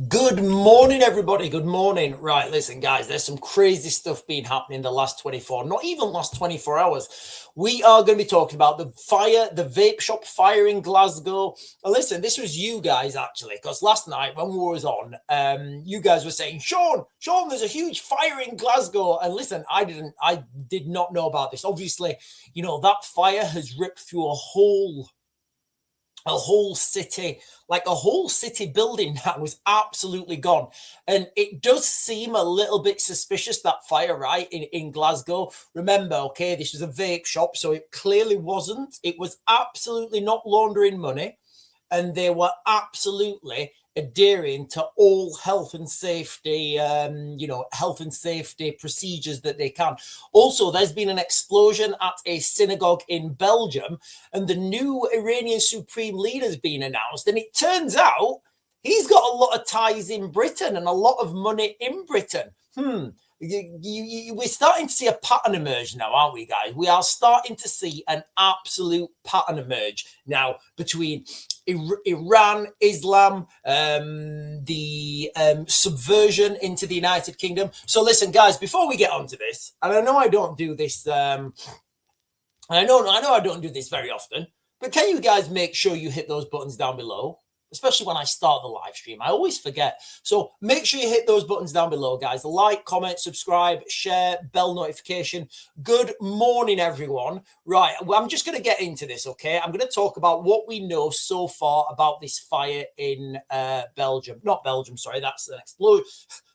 Good morning, everybody. Good morning. Right, listen, guys, there's some crazy stuff been happening the last 24, not even last 24 hours. We are going to be talking about the vape shop fire in Glasgow. And listen, this was you guys, actually, because last night when we was on, you guys were saying, Sean, there's a huge fire in Glasgow. And listen, I did not know about this. Obviously, you know, that fire has ripped through a whole city, like a whole city building that was absolutely gone. And it does seem a little bit suspicious, that fire, right, in Glasgow. Remember, okay, this was a vape shop, so it clearly wasn't. It was absolutely not laundering money, and they were absolutely adhering to all health and safety, health and safety procedures that they can. Also, there's been an explosion at a synagogue in Belgium, and the new Iranian supreme leader has been announced. And it turns out he's got a lot of ties in Britain and a lot of money in Britain. We're starting to see a pattern emerge now, aren't we, guys? We are starting to see an absolute pattern emerge now between Iran, Islam, the subversion into the United Kingdom. So listen, guys, before we get onto this, and I know I don't do this, I know I don't do this very often, but can you guys make sure you hit those buttons down below? Especially when I start the live stream, I always forget. So make sure you hit those buttons down below, guys. Like, comment, subscribe, share, bell notification. Good morning, everyone. Right, well, I'm just going to get into this, okay? I'm going to talk about what we know so far about this fire in Belgium. Not Belgium, sorry, that's an explosion.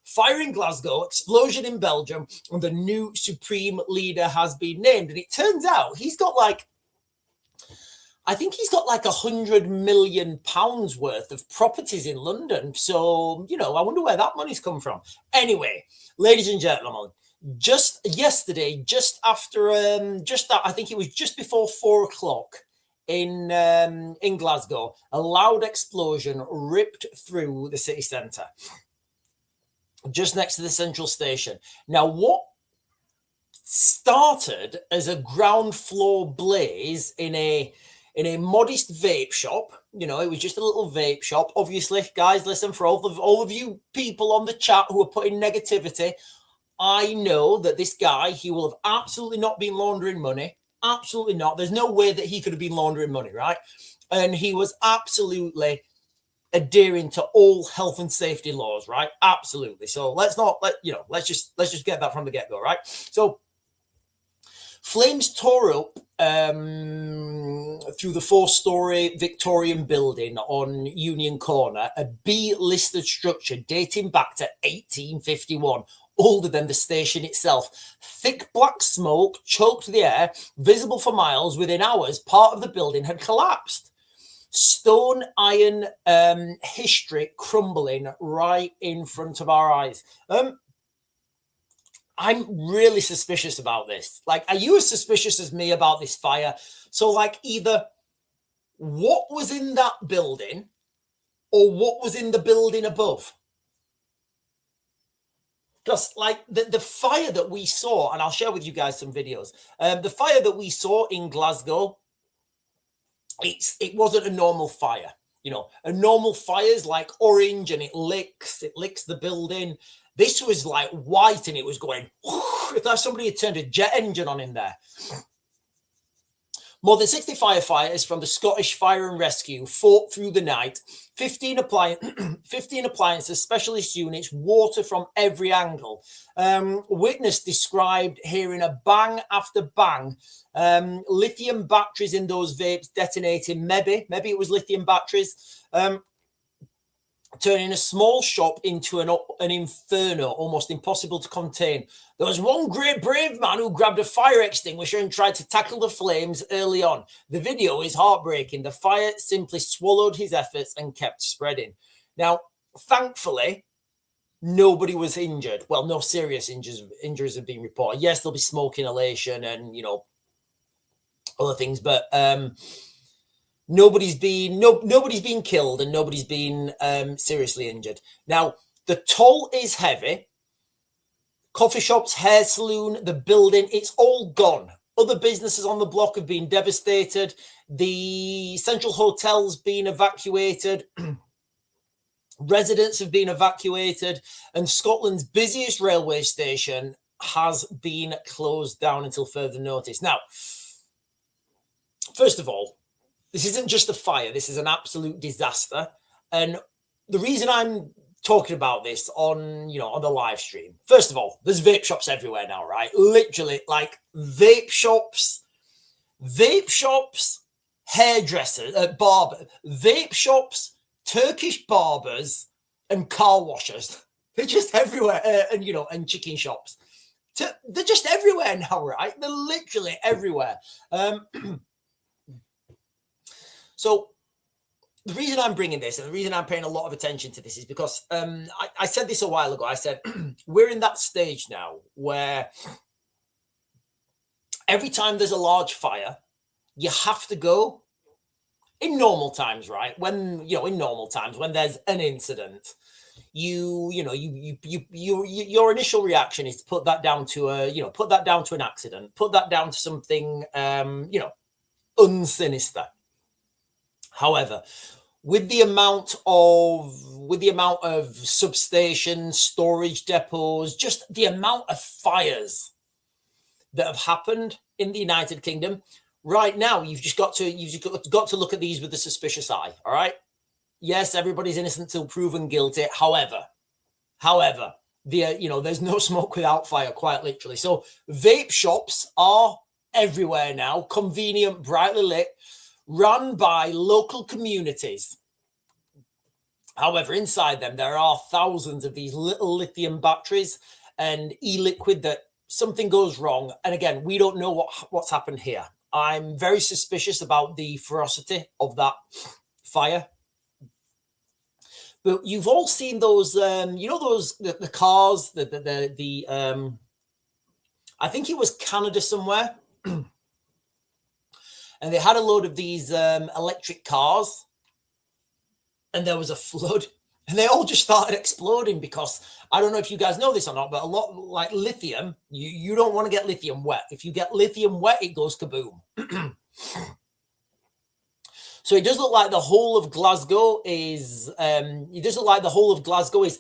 Fire in Glasgow, explosion in Belgium, and the new supreme leader has been named. And it turns out he's got like, I think he's got like £100 million worth of properties in London. So, you know, I wonder where that money's come from. Anyway, ladies and gentlemen, just yesterday, just after, I think it was just before 4 o'clock in Glasgow, a loud explosion ripped through the city centre, just next to the central station. Now, what started as a ground floor blaze in a modest vape shop, you know, it was just a little vape shop. Obviously, guys, listen, for all of you people on the chat who are putting negativity, I know that this guy, he will have absolutely not been laundering money. Absolutely not. There's no way that he could have been laundering money, right? And he was absolutely adhering to all health and safety laws, right? Absolutely. So let's just get that from the get-go, right? So flames tore up through the 4-story Victorian building on Union Corner, a B-listed structure dating back to 1851, older than the station itself. Thick black smoke choked the air, visible for miles. Within hours, part of the building had collapsed. Stone iron history crumbling right in front of our eyes. I'm really suspicious about this. Like, are you as suspicious as me about this fire? So, like, either what was in that building or what was in the building above? Just like the fire that we saw, and I'll share with you guys some videos. The fire that we saw in Glasgow, it wasn't a normal fire. You know, a normal fire is like orange and it licks the building. This was like white and it was going, it's like somebody had turned a jet engine on in there. More than 60 firefighters from the Scottish Fire and Rescue fought through the night. 15 appliances, specialist units, water from every angle. Witness described hearing a bang after bang. Lithium batteries in those vapes detonating. Maybe it was lithium batteries. Turning a small shop into an inferno, almost impossible to contain. There was one great brave man who grabbed a fire extinguisher and tried to tackle the flames early on. The video is heartbreaking. The fire simply swallowed his efforts and kept spreading. Now, thankfully, nobody was injured. Well, no serious injuries have been reported. Yes, there'll be smoke inhalation and, you know, other things, but nobody's been killed and nobody's been seriously injured. Now, the toll is heavy. Coffee shops, hair salon, the building, it's all gone. Other businesses on the block have been devastated. The central hotel's been evacuated. Residents have been evacuated, and Scotland's busiest railway station has been closed down until further notice. Now, first of all, this isn't just a fire. This is an absolute disaster. And the reason I'm talking about this on, on the live stream, first of all, there's vape shops everywhere now, right? Literally, like vape shops, hairdressers, vape shops, Turkish barbers, and car washers. They're just everywhere, and chicken shops. They're just everywhere now, right? They're literally everywhere. So the reason I'm bringing this and the reason I'm paying a lot of attention to this is because I said this a while ago. I said, we're in that stage now where every time there's a large fire, you have to go in normal times, right? In normal times, when there's an incident, your initial reaction is to put that down to an accident, put that down to something, unsinister. However, with the amount of substations, storage depots, just the amount of fires that have happened in the United Kingdom right now, you've got to look at these with a suspicious eye. All right. Yes, everybody's innocent till proven guilty. However, there's no smoke without fire, quite literally. So vape shops are everywhere now, convenient, brightly lit, run by local communities. However, inside them, there are thousands of these little lithium batteries and e-liquid that something goes wrong. And again, we don't know what's happened here. I'm very suspicious about the ferocity of that fire. But you've all seen those, the cars, I think it was Canada somewhere. And they had a load of these electric cars, and there was a flood, and they all just started exploding because I don't know if you guys know this or not, but a lot like lithium, you don't want to get lithium wet. If you get lithium wet, it goes kaboom. So it does look like the whole of Glasgow is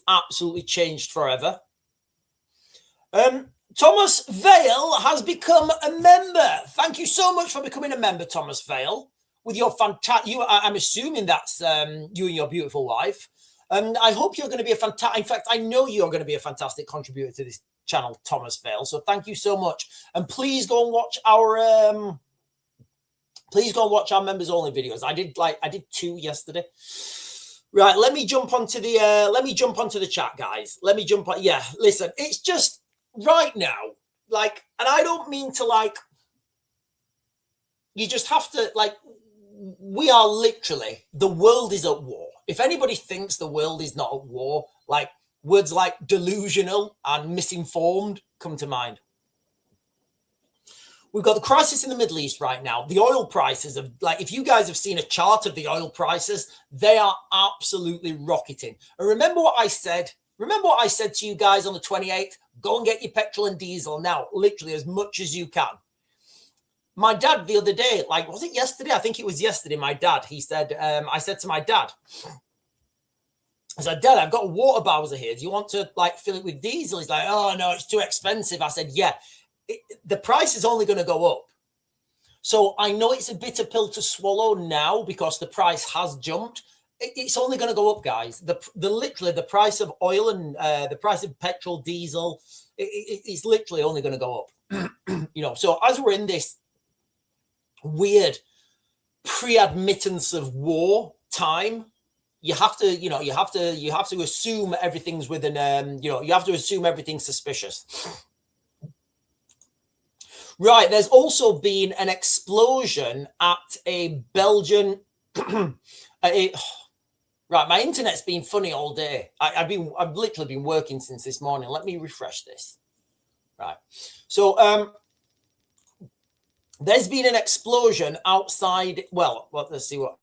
absolutely changed forever. Thomas Vale has become a member. Thank you so much for becoming a member, Thomas Vale. With your fantastic, I'm assuming that's you and your beautiful wife. And I hope you're going to be a fantastic. In fact, I know you're going to be a fantastic contributor to this channel, Thomas Vale. So thank you so much. And please go and watch our members only videos. I did 2 yesterday. Right, let me jump onto the chat, guys. Yeah, listen, it's just right now, and I don't mean to you just have to we are literally, the world is at war. If anybody thinks the world is not at war, words like delusional and misinformed come to mind. We've got the crisis in the Middle East right now. The oil prices if you guys have seen a chart of the oil prices, they are absolutely rocketing. And remember what I said to you guys on the 28th, go and get your petrol and diesel now, literally as much as you can. My dad the other day, was it yesterday? I think it was yesterday. My dad, he said, I said to my dad, I said, Dad, I've got a water bowser here. Do you want to fill it with diesel? He's like, oh no, it's too expensive. I said, yeah, the price is only going to go up. So I know it's a bitter pill to swallow now because the price has jumped. It's only going to go up, guys. Literally the price of oil and the price of petrol, diesel, it's literally only going to go up. So as we're in this weird pre-admittance of war time, you have to assume everything's within you have to assume everything's suspicious. Right, there's also been an explosion at a Belgian right, my internet's been funny all day. I've literally been working since this morning. Let me refresh this. Right. So there's been an explosion outside. Well, let's see what.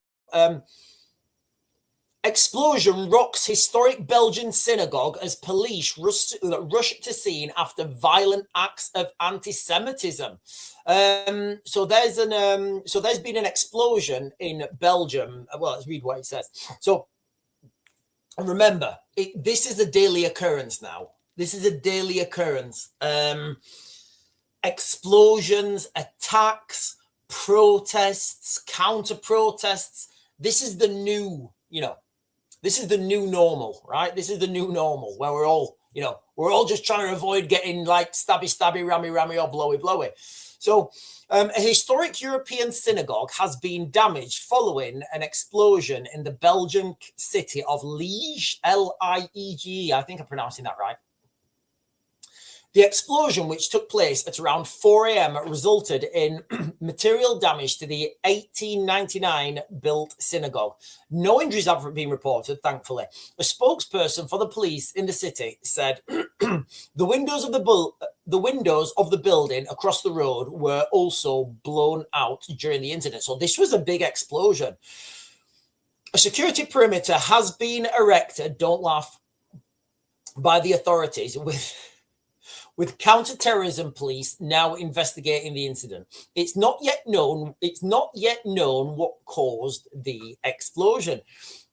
Explosion rocks historic Belgian synagogue as police rush to scene after violent acts of anti-Semitism. So there's been an explosion in Belgium. Well, let's read what it says. So And remember, this is a daily occurrence now. This is a daily occurrence. Explosions, attacks, protests, counter protests. This is the new, this is the new normal, right? This is the new normal where we're all, we're all just trying to avoid getting like stabby, rammy, or blowy. So a historic European synagogue has been damaged following an explosion in the Belgian city of Liege, Liege. I think I'm pronouncing that right. The explosion, which took place at around 4 a.m., resulted in material damage to the 1899 built synagogue. No injuries have been reported, thankfully. A spokesperson for the police in the city said the windows of the building across the road were also blown out during the incident. So this was a big explosion. A security perimeter has been erected, don't laugh, by the authorities with counter-terrorism police now investigating the incident. It's not yet known what caused the explosion.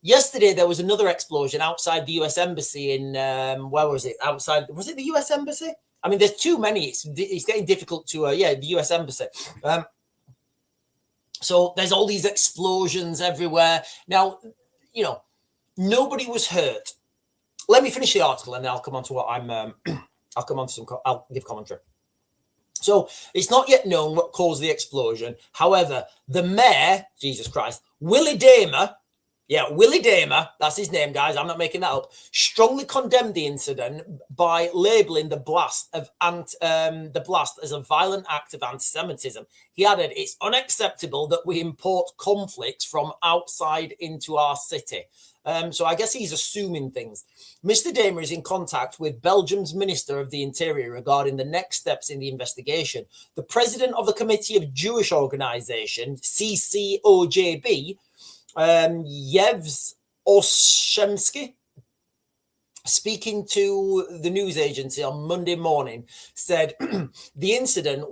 Yesterday, there was another explosion outside the U.S. Embassy in, where was it? Was it the U.S. Embassy? I mean, there's too many. It's getting difficult to, the U.S. Embassy. So there's all these explosions everywhere. Now, nobody was hurt. Let me finish the article and then I'll come on to what I'll give commentary. So it's not yet known what caused the explosion. However, the mayor, Jesus Christ, Willie Damer, that's his name, guys. I'm not making that up. Strongly condemned the incident by labeling the blast as a violent act of anti-Semitism. He added, "It's unacceptable that we import conflicts from outside into our city." So I guess he's assuming things. Mr. Damer is in contact with Belgium's Minister of the Interior regarding the next steps in the investigation. The president of the Committee of Jewish Organization, CCOJB, Yevs Oshemsky, speaking to the news agency on Monday morning, said the incident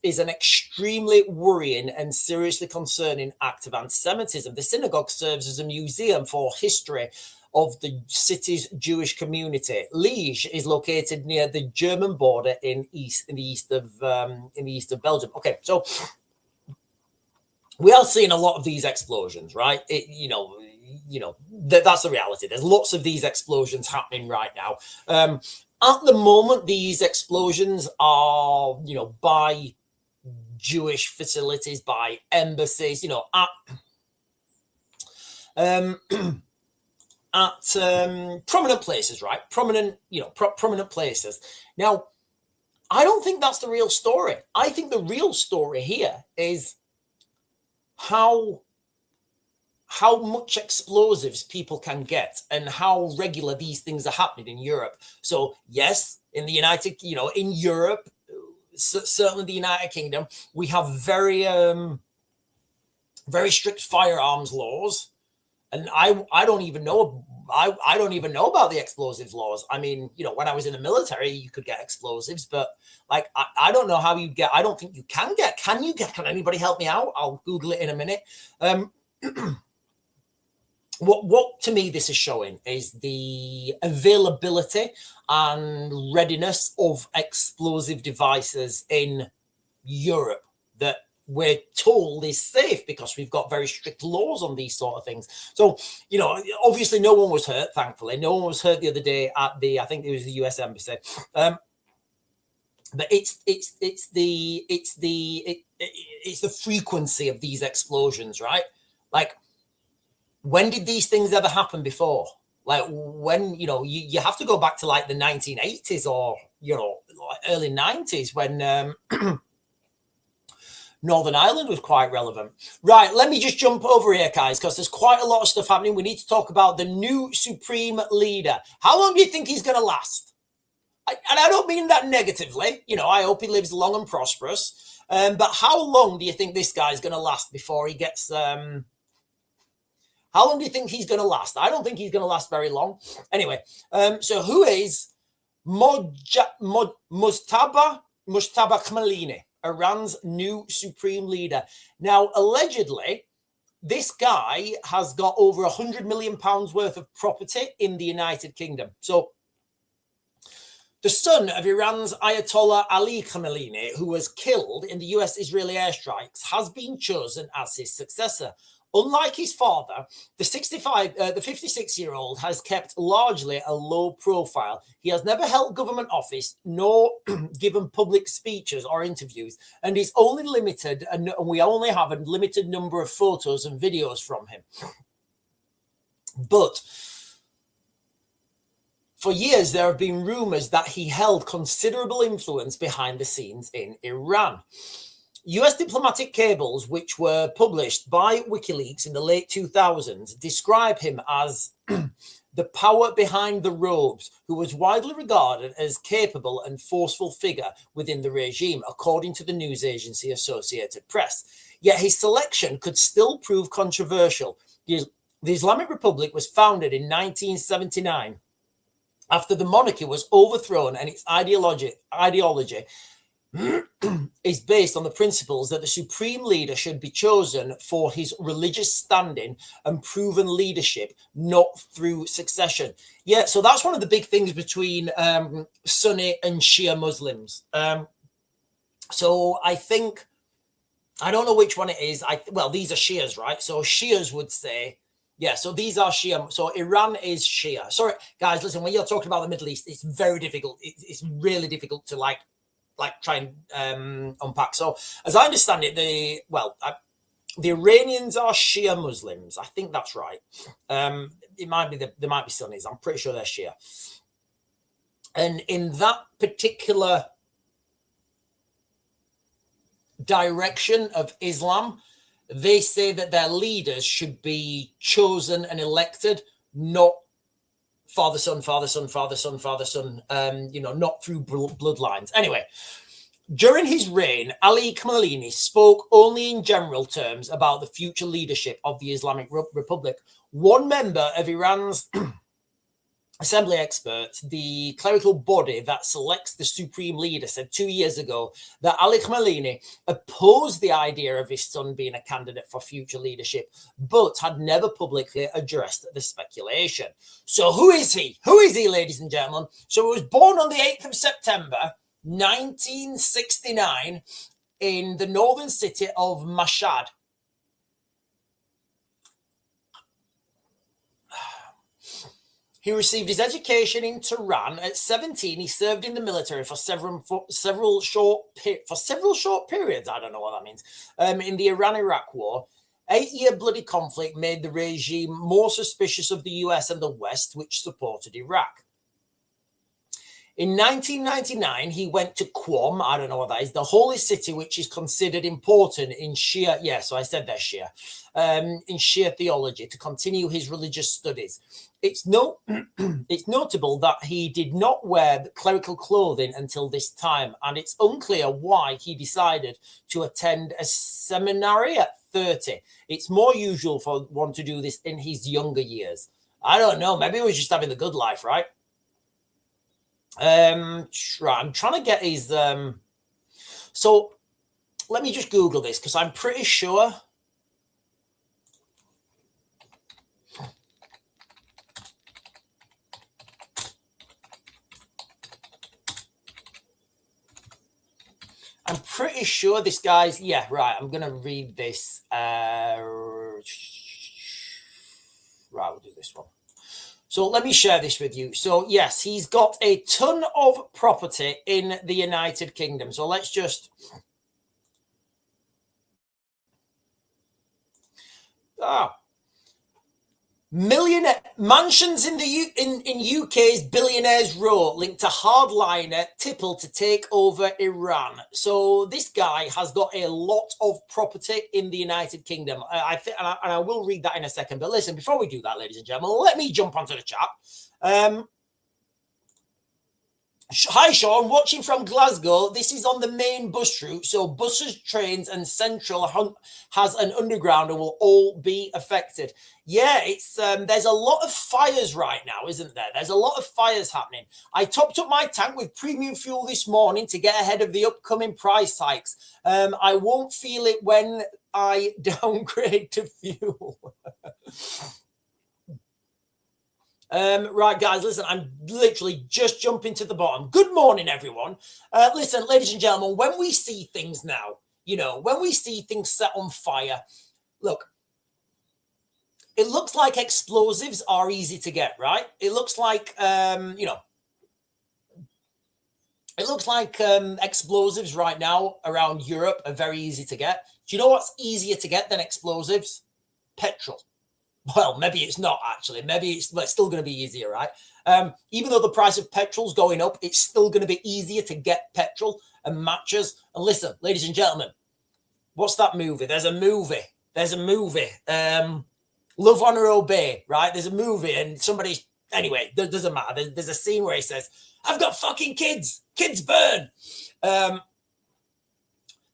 is an extremely worrying and seriously concerning act of anti-Semitism. The synagogue serves as a museum for history of the city's Jewish community. Liege is located near the German border in the east of Belgium. Okay, so we are seeing a lot of these explosions, right? That's the reality. There's lots of these explosions happening right now. At the moment, these explosions are, by Jewish facilities, by embassies, at prominent places, right? Prominent places. Now, I don't think that's the real story. I think the real story here is how much explosives people can get and how regular these things are happening in Europe. So yes, in Europe, certainly the United Kingdom, we have very strict firearms laws. And I don't even know. I don't even know about the explosives laws. I mean, when I was in the military, you could get explosives, but like I don't know how you get. I don't think you can get. Can you get? Can anybody help me out? I'll Google it in a minute. What to me this is showing is the availability and readiness of explosive devices in Europe that we're told is safe because we've got very strict laws on these sort of things. So, obviously no one was hurt, thankfully. No one was hurt the other day at I think it was the US Embassy. But it's the frequency of these explosions, right? Like, when did these things ever happen before? Like when, you have to go back to like the 1980s or, early 90s when Northern Ireland was quite relevant. Right, let me just jump over here, guys, because there's quite a lot of stuff happening. We need to talk about the new supreme leader. How long do you think he's going to last? And I don't mean that negatively. I hope he lives long and prosperous. But how long do you think this guy's going to last before he gets... How long do you think he's going to last? I don't think he's going to last very long. Anyway, so who is Mujtaba Khamenei, Iran's new supreme leader? Now, allegedly, this guy has got over £100 million worth of property in the United Kingdom. So the son of Iran's Ayatollah Ali Khamenei, who was killed in the US-Israeli airstrikes, has been chosen as his successor. Unlike his father, the 56-year-old has kept largely a low profile. He has never held government office, nor given public speeches or interviews, and is only limited, and we only have a limited number of photos and videos from him. But for years, there have been rumors that he held considerable influence behind the scenes in Iran. US diplomatic cables, which were published by WikiLeaks in the late 2000s, describe him as the power behind the robes, who was widely regarded as capable and forceful figure within the regime, according to the news agency Associated Press. Yet his selection could still prove controversial. The Islamic Republic was founded in 1979 after the monarchy was overthrown, and its ideology is based on the principles that the supreme leader should be chosen for his religious standing and proven leadership, not through succession. Yeah, so that's one of the big things between Sunni and Shia Muslims. So I think, I don't know which one it is. Well, these are Shias, right? So Shias would say, yeah, so these are Shia. So Iran is Shia. Sorry, guys, listen, when you're talking about the Middle East, it's very difficult. It's really difficult to like try and unpack. So as I understand it, the Iranians are Shia Muslims. I think that's right. It might be there might be Sunnis. I'm pretty sure they're Shia. And in that particular direction of Islam, they say that their leaders should be chosen and elected, not father, son, father, son, father, son, father, son, not through bloodlines. Anyway, during his reign, Ali Khamenei spoke only in general terms about the future leadership of the Islamic Republic. One member of Iran's assembly experts, the clerical body that selects the supreme leader, said 2 years ago that Ali Khamenei opposed the idea of his son being a candidate for future leadership, but had never publicly addressed the speculation. So who is he? Who is he, ladies and gentlemen? So he was born on the 8th of September, 1969, in the northern city of Mashhad. He received his education in Tehran. At 17, he served in the military for several short periods. I don't know what that means. In the Iran-Iraq War, 8-year bloody conflict made the regime more suspicious of the US and the West, which supported Iraq. In 1999, he went to Qom, I don't know what that is, the holy city, which is considered important in Shia, yeah, so I said they're Shia, in Shia theology, to continue his religious studies. It's notable that he did not wear clerical clothing until this time, and it's unclear why he decided to attend a seminary at 30. It's more usual for one to do this in his younger years. I don't know, maybe he was just having the good life, right? Right, I'm trying to get his so let me just Google this, because I'm pretty sure this guy's, yeah, right, I'm gonna read this. Right, we'll do this one. So let me share this with you. So yes, he's got a ton of property in the United Kingdom. So let's just... millionaire mansions in the in UK's Billionaires Row linked to hardliner Tipple to take over Iran. So this guy has got a lot of property in the United Kingdom. I think, and I will read that in a second. But listen, before we do that, ladies and gentlemen, let me jump onto the chat. Hi, Sean, watching from Glasgow. This is on the main bus route. So buses, trains and Central has an underground and will all be affected. Yeah, it's there's a lot of fires right now, isn't there? There's a lot of fires happening. I topped up my tank with premium fuel this morning to get ahead of the upcoming price hikes. I won't feel it when I downgrade to fuel? Right, guys, listen, I'm literally just jumping to the bottom. Good morning, everyone. Listen, ladies and gentlemen, when we see things now, when we see things set on fire, look, it looks like explosives are easy to get, right? It looks like, it looks like explosives right now around Europe are very easy to get. Do you know what's easier to get than explosives? Petrol. Well, maybe it's not actually. Maybe it's still going to be easier, right? Even though the price of petrol's going up, it's still going to be easier to get petrol and matches. And listen, ladies and gentlemen, what's that movie? There's a movie. Love, Honor, Obey, right? There's a movie and somebody, anyway, doesn't matter. There's a scene where he says, I've got fucking kids. Kids burn.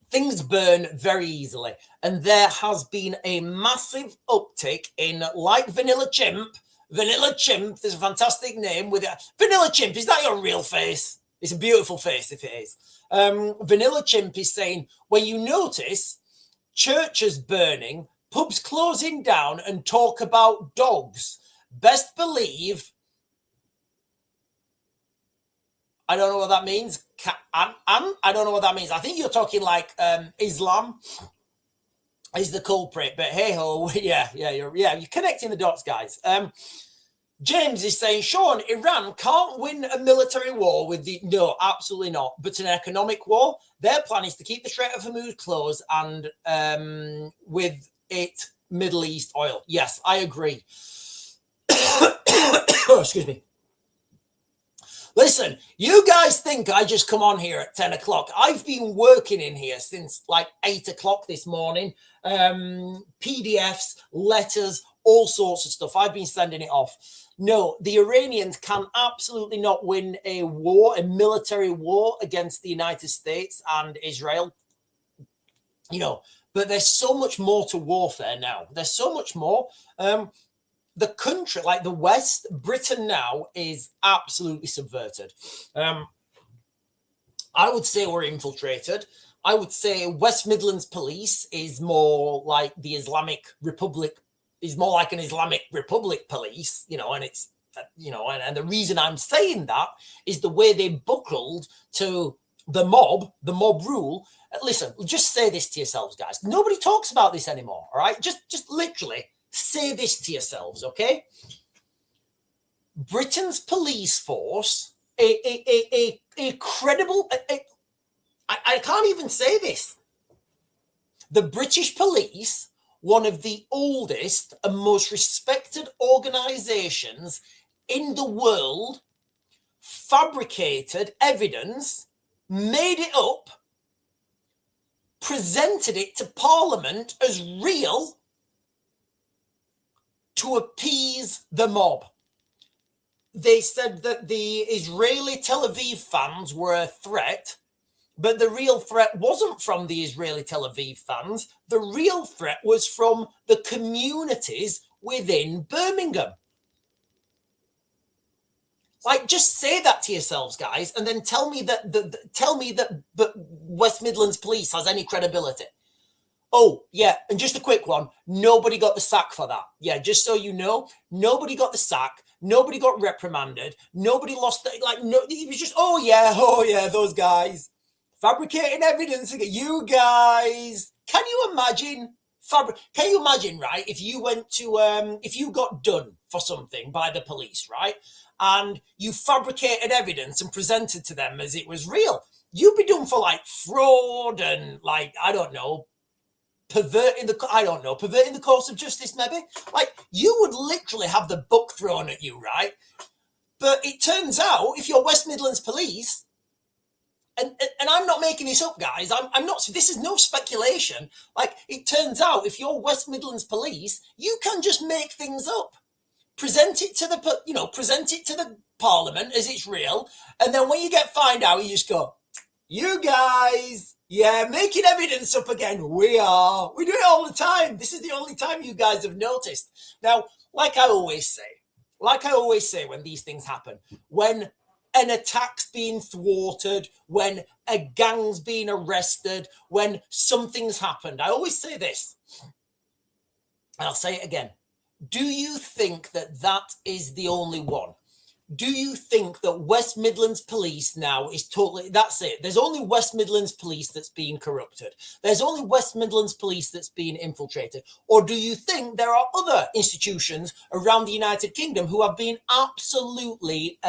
Things burn very easily. And there has been a massive uptick in, like Vanilla Chimp. Vanilla Chimp, there's a fantastic name with it. Vanilla Chimp, is that your real face? It's a beautiful face if it is. Vanilla Chimp is saying, when you notice churches burning, pubs closing down and talk about dogs, best believe, I don't know what that means. I don't know what that means. I think you're talking like Islam is the culprit, but hey ho, you're connecting the dots, guys. James is saying, Sean, Iran can't win a military war with no, absolutely not. But an economic war, their plan is to keep the Strait of Hormuz closed and with it Middle East oil. Yes, I agree. Oh, excuse me. Listen, you guys think I just come on here at 10 o'clock. I've been working in here since like 8 o'clock this morning. PDFs, letters, all sorts of stuff. I've been sending it off. No, the Iranians can absolutely not win a war, a military war against the United States and Israel. But there's so much more to warfare now. There's so much more. The country, like the West, Britain now is absolutely subverted. I would say we're infiltrated. I would say West Midlands police is more like the Islamic Republic, is more like an Islamic Republic police, and it's, and the reason I'm saying that is the way they buckled to the mob rule. Listen, just say this to yourselves, guys. Nobody talks about this anymore, all right? Just literally say this to yourselves, okay? Britain's police force, a credible, I can't even say this. The British police, one of the oldest and most respected organizations in the world, fabricated evidence, made it up, presented it to Parliament as real, to appease the mob. They said that the Israeli Tel Aviv fans were a threat, but the real threat wasn't from the Israeli Tel Aviv fans. The real threat was from the communities within Birmingham. Like, just say that to yourselves, guys, and then tell me that West Midlands Police has any credibility. Oh, yeah, and just a quick one. Nobody got the sack for that. Yeah, just so you know, nobody got the sack. Nobody got reprimanded. Nobody lost, it was just, oh, yeah, those guys. Fabricating evidence against you guys. Can you imagine, right, if you went to, if you got done for something by the police, right, and you fabricated evidence and presented to them as it was real, you'd be done for, like, fraud and, like, I don't know, perverting the course of justice, maybe. Like, you would literally have the book thrown at you, right? But it turns out, if you're West Midlands Police, and I'm not making this up, guys, I'm not, this is no speculation. Like, it turns out, if you're West Midlands Police, you can just make things up. Present it to the Parliament as it's real, and then when you get find out, you just go, you guys, yeah, making evidence up again. We do it all the time. This is the only time you guys have noticed. Now, like I always say when these things happen, when an attack's being thwarted, when a gang's being arrested, when something's happened. I always say this, and I'll say it again. Do you think that that is the only one? Do you think that West Midlands police now is totally, that's it? There's only West Midlands police that's being corrupted. There's only West Midlands police that's being infiltrated. Or do you think there are other institutions around the United Kingdom who have been absolutely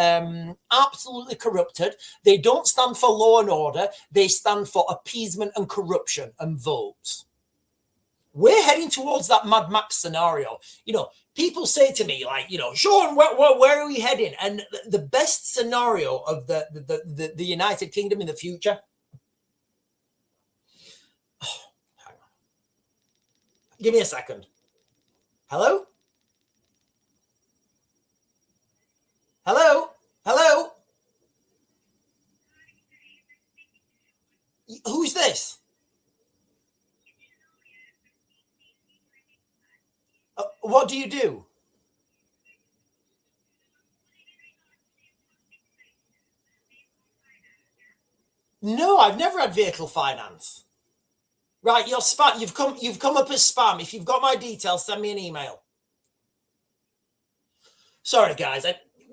corrupted? They don't stand for law and order. They stand for appeasement and corruption and votes. We're heading towards that Mad Max scenario. You know, people say to me, like, you know, Sean, where are we heading? And the best scenario of the United Kingdom in the future. Oh, hang on. Give me a second. Hello? Hello? Hello? Who's this? What do you do? No, I've never had vehicle finance. Right, you're spam. You've come up as spam. If you've got my details, send me an email. Sorry, guys.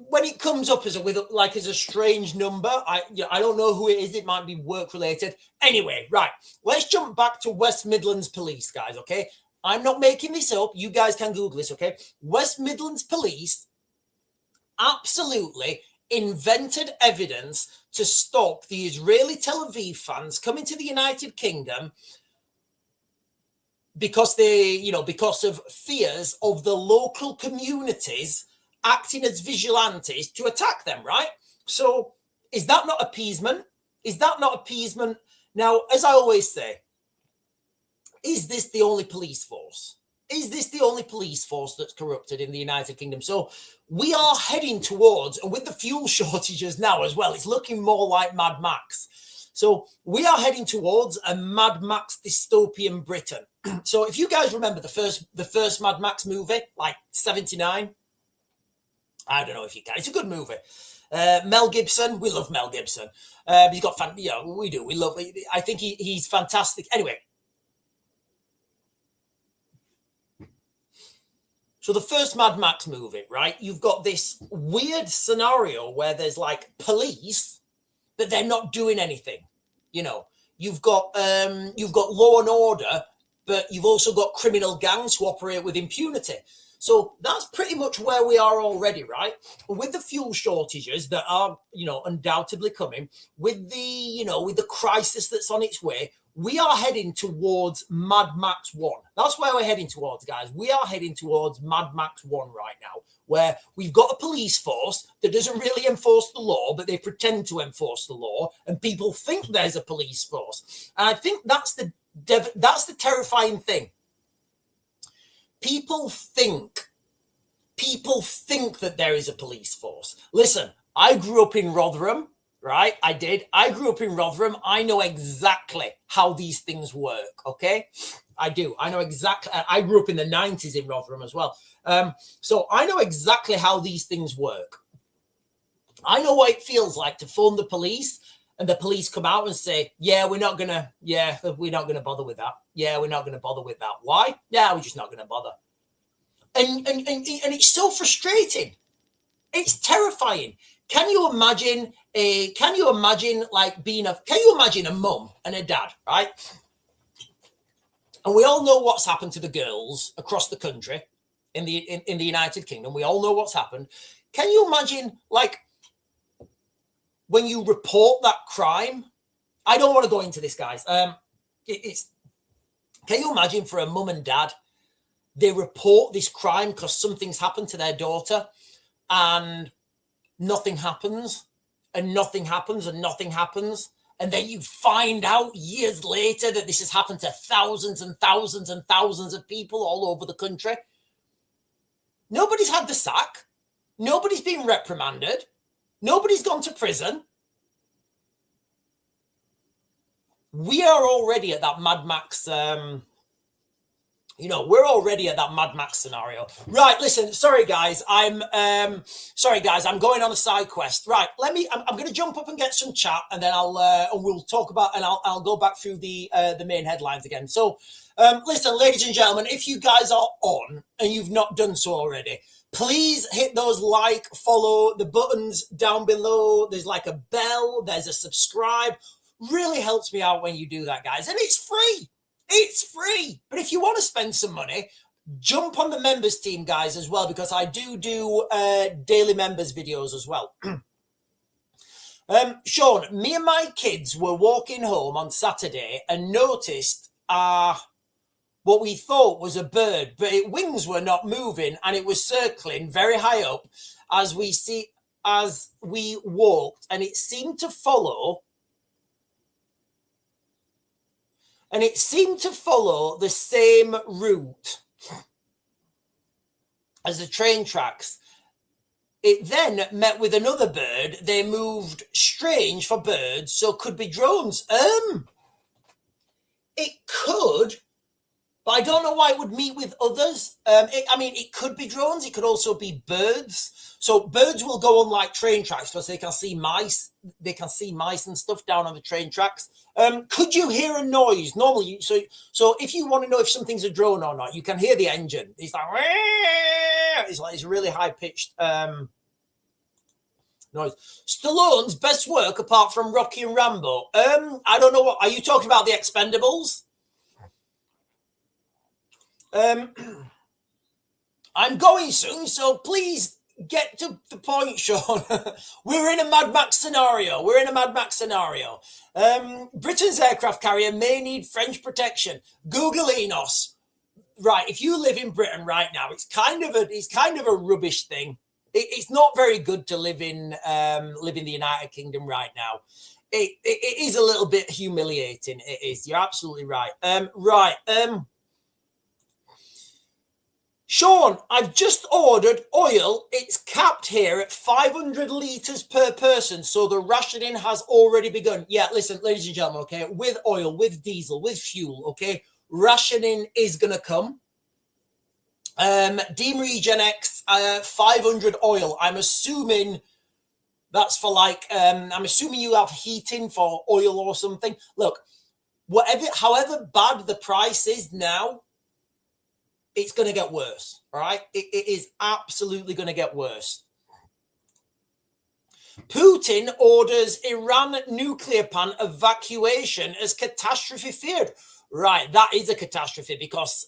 When it comes up as a strange number, I don't know who it is. It might be work related. Anyway, right. Let's jump back to West Midlands Police, guys. Okay. I'm not making this up. You guys can Google this, okay? West Midlands Police absolutely invented evidence to stop the Israeli Tel Aviv fans coming to the United Kingdom because because of fears of the local communities acting as vigilantes to attack them, right? So is that not appeasement? Is that not appeasement? Now, as I always say, is this the only police force? Is this the only police force that's corrupted in the United Kingdom? So we are heading towards, and with the fuel shortages now as well, it's looking more like Mad Max. So we are heading towards a Mad Max dystopian Britain. So if you guys remember the first Mad Max movie, like 79, I don't know if you can. It's a good movie. Mel Gibson, we love Mel Gibson. He's got fun. Yeah, we do. We love. I think he's fantastic. Anyway. So the first Mad Max movie, right? You've got this weird scenario where there's like police, but they're not doing anything. You know, you've got law and order, but you've also got criminal gangs who operate with impunity. So that's pretty much where we are already, right? With the fuel shortages that are, undoubtedly coming, with the crisis that's on its way, we are heading towards Mad Max 1. That's where we're heading towards, guys. We are heading towards Mad Max 1 right now, where we've got a police force that doesn't really enforce the law, but they pretend to enforce the law, and people think there's a police force. And I think that's the terrifying thing. People think that there is a police force. Listen, I grew up in Rotherham. Right, I did. I grew up in Rotherham. I know exactly how these things work, okay? I do. I know exactly. I grew up in the 90s in Rotherham as well. So I know exactly how these things work. I know what it feels like to phone the police and the police come out and say, we're not going to bother with that. Yeah, we're not going to bother with that. Why? Yeah, we're just not going to bother. And it's so frustrating. It's terrifying. Can you imagine a mum and a dad, right? And we all know what's happened to the girls across the country in the United Kingdom. We all know what's happened. Can you imagine, like, when you report that crime? I don't want to go into this, guys. Can you imagine for a mum and dad, they report this crime because something's happened to their daughter, and nothing happens, and nothing happens, and nothing happens. And then you find out years later that this has happened to thousands and thousands and thousands of people all over the country. Nobody's had the sack. Nobody's been reprimanded. Nobody's gone to prison. We are already at that Mad Max. You know, we're already at that Mad Max scenario. Right, listen, sorry guys, I'm going on a side quest. Right, I'm going to jump up and get some chat, and then we'll talk about, and I'll go back through the main headlines again. So, listen, ladies and gentlemen, if you guys are on and you've not done so already, please hit those like, follow, the buttons down below. There's like a bell, there's a subscribe. Really helps me out when you do that, guys, and it's free. It's free. But if you want to spend some money, jump on the members team, guys, as well, because I do daily members videos as well. Sean, me and my kids were walking home on Saturday and noticed what we thought was a bird, but its wings were not moving and it was circling very high up as we walked, and it seemed to follow. And it seemed to follow the same route as the train tracks. It then met with another bird. They moved strange for birds, so could be drones. It could, but I don't know why it would meet with others. It could be drones. It could also be birds. So birds will go on like train tracks because they can see mice. They can see mice and stuff down on the train tracks. Could you hear a noise? Normally, so if you want to know if something's a drone or not, you can hear the engine. It's like it's really high pitched noise. Stallone's best work apart from Rocky and Rambo. I don't know what. Are you talking about the Expendables? I'm going soon, so please get to the point, Sean. We're in a Mad Max scenario. Britain's aircraft carrier may need French protection. Google Enos. Right, if you live in Britain right now, it's kind of a rubbish thing. It's not very good to live in the United Kingdom right now. It is a little bit humiliating. It is. You're absolutely right. Sean, I've just ordered oil. It's capped here at 500 litres per person, so the rationing has already begun. Yeah, listen, ladies and gentlemen, okay, with oil, with diesel, with fuel, okay, rationing is going to come. Dean Regen X, 500 oil. I'm assuming that's for I'm assuming you have heating for oil or something. Look, however bad the price is now, it's going to get worse, all right? It is absolutely going to get worse. Putin orders Iran nuclear plant evacuation as catastrophe feared. Right, that is a catastrophe because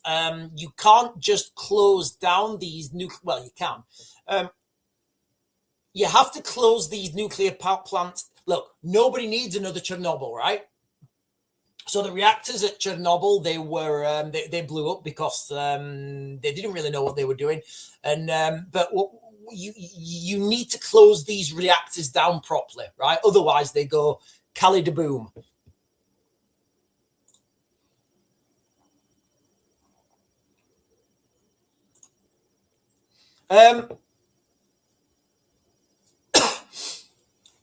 you can't just close down these well, you can. You have to close these nuclear power plants. Look, nobody needs another Chernobyl, right? So the reactors at Chernobyl, they blew up because they didn't really know what they were doing, but you need to close these reactors down properly, right? Otherwise, they go Cali de boom.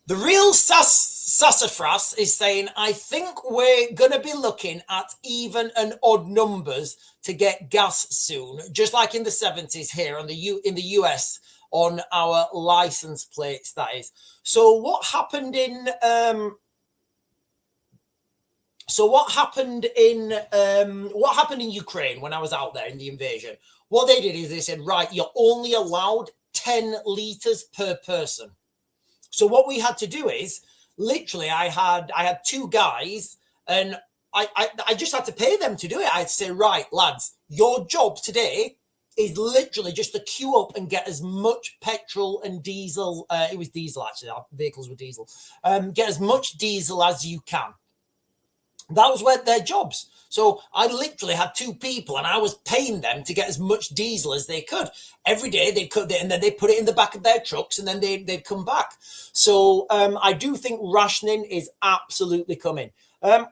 The real sassafras is saying, I think we're going to be looking at even and odd numbers to get gas soon, just like in the 70s here in the US on our license plates, that is. So what happened in Ukraine when I was out there in the invasion? What they did is they said, right, you're only allowed 10 liters per person. So what we had to do is, literally, I had two guys, and I just had to pay them to do it. I had to say, right, lads, your job today is literally just to queue up and get as much petrol and diesel. It was diesel, actually. Our vehicles were diesel. Get as much diesel as you can. That was their jobs. So I literally had two people, and I was paying them to get as much diesel as they could. Every day they could, and then they put it in the back of their trucks, and then they'd come back. So I do think rationing is absolutely coming. So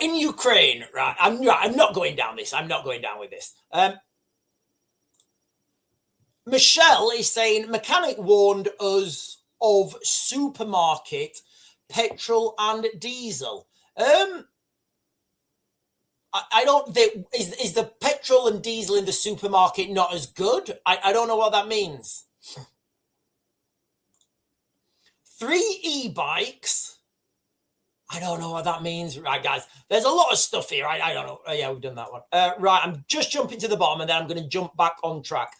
in Ukraine, right? I'm not going down this. I'm not going down with this. Michelle is saying mechanic warned us of supermarket petrol and diesel. I don't think, is the petrol and diesel in the supermarket not as good? I don't know what that means. 3 e-bikes. I don't know what that means. Right, guys, there's a lot of stuff here. I don't know. Yeah, we've done that one. Right, I'm just jumping to the bottom and then I'm going to jump back on track.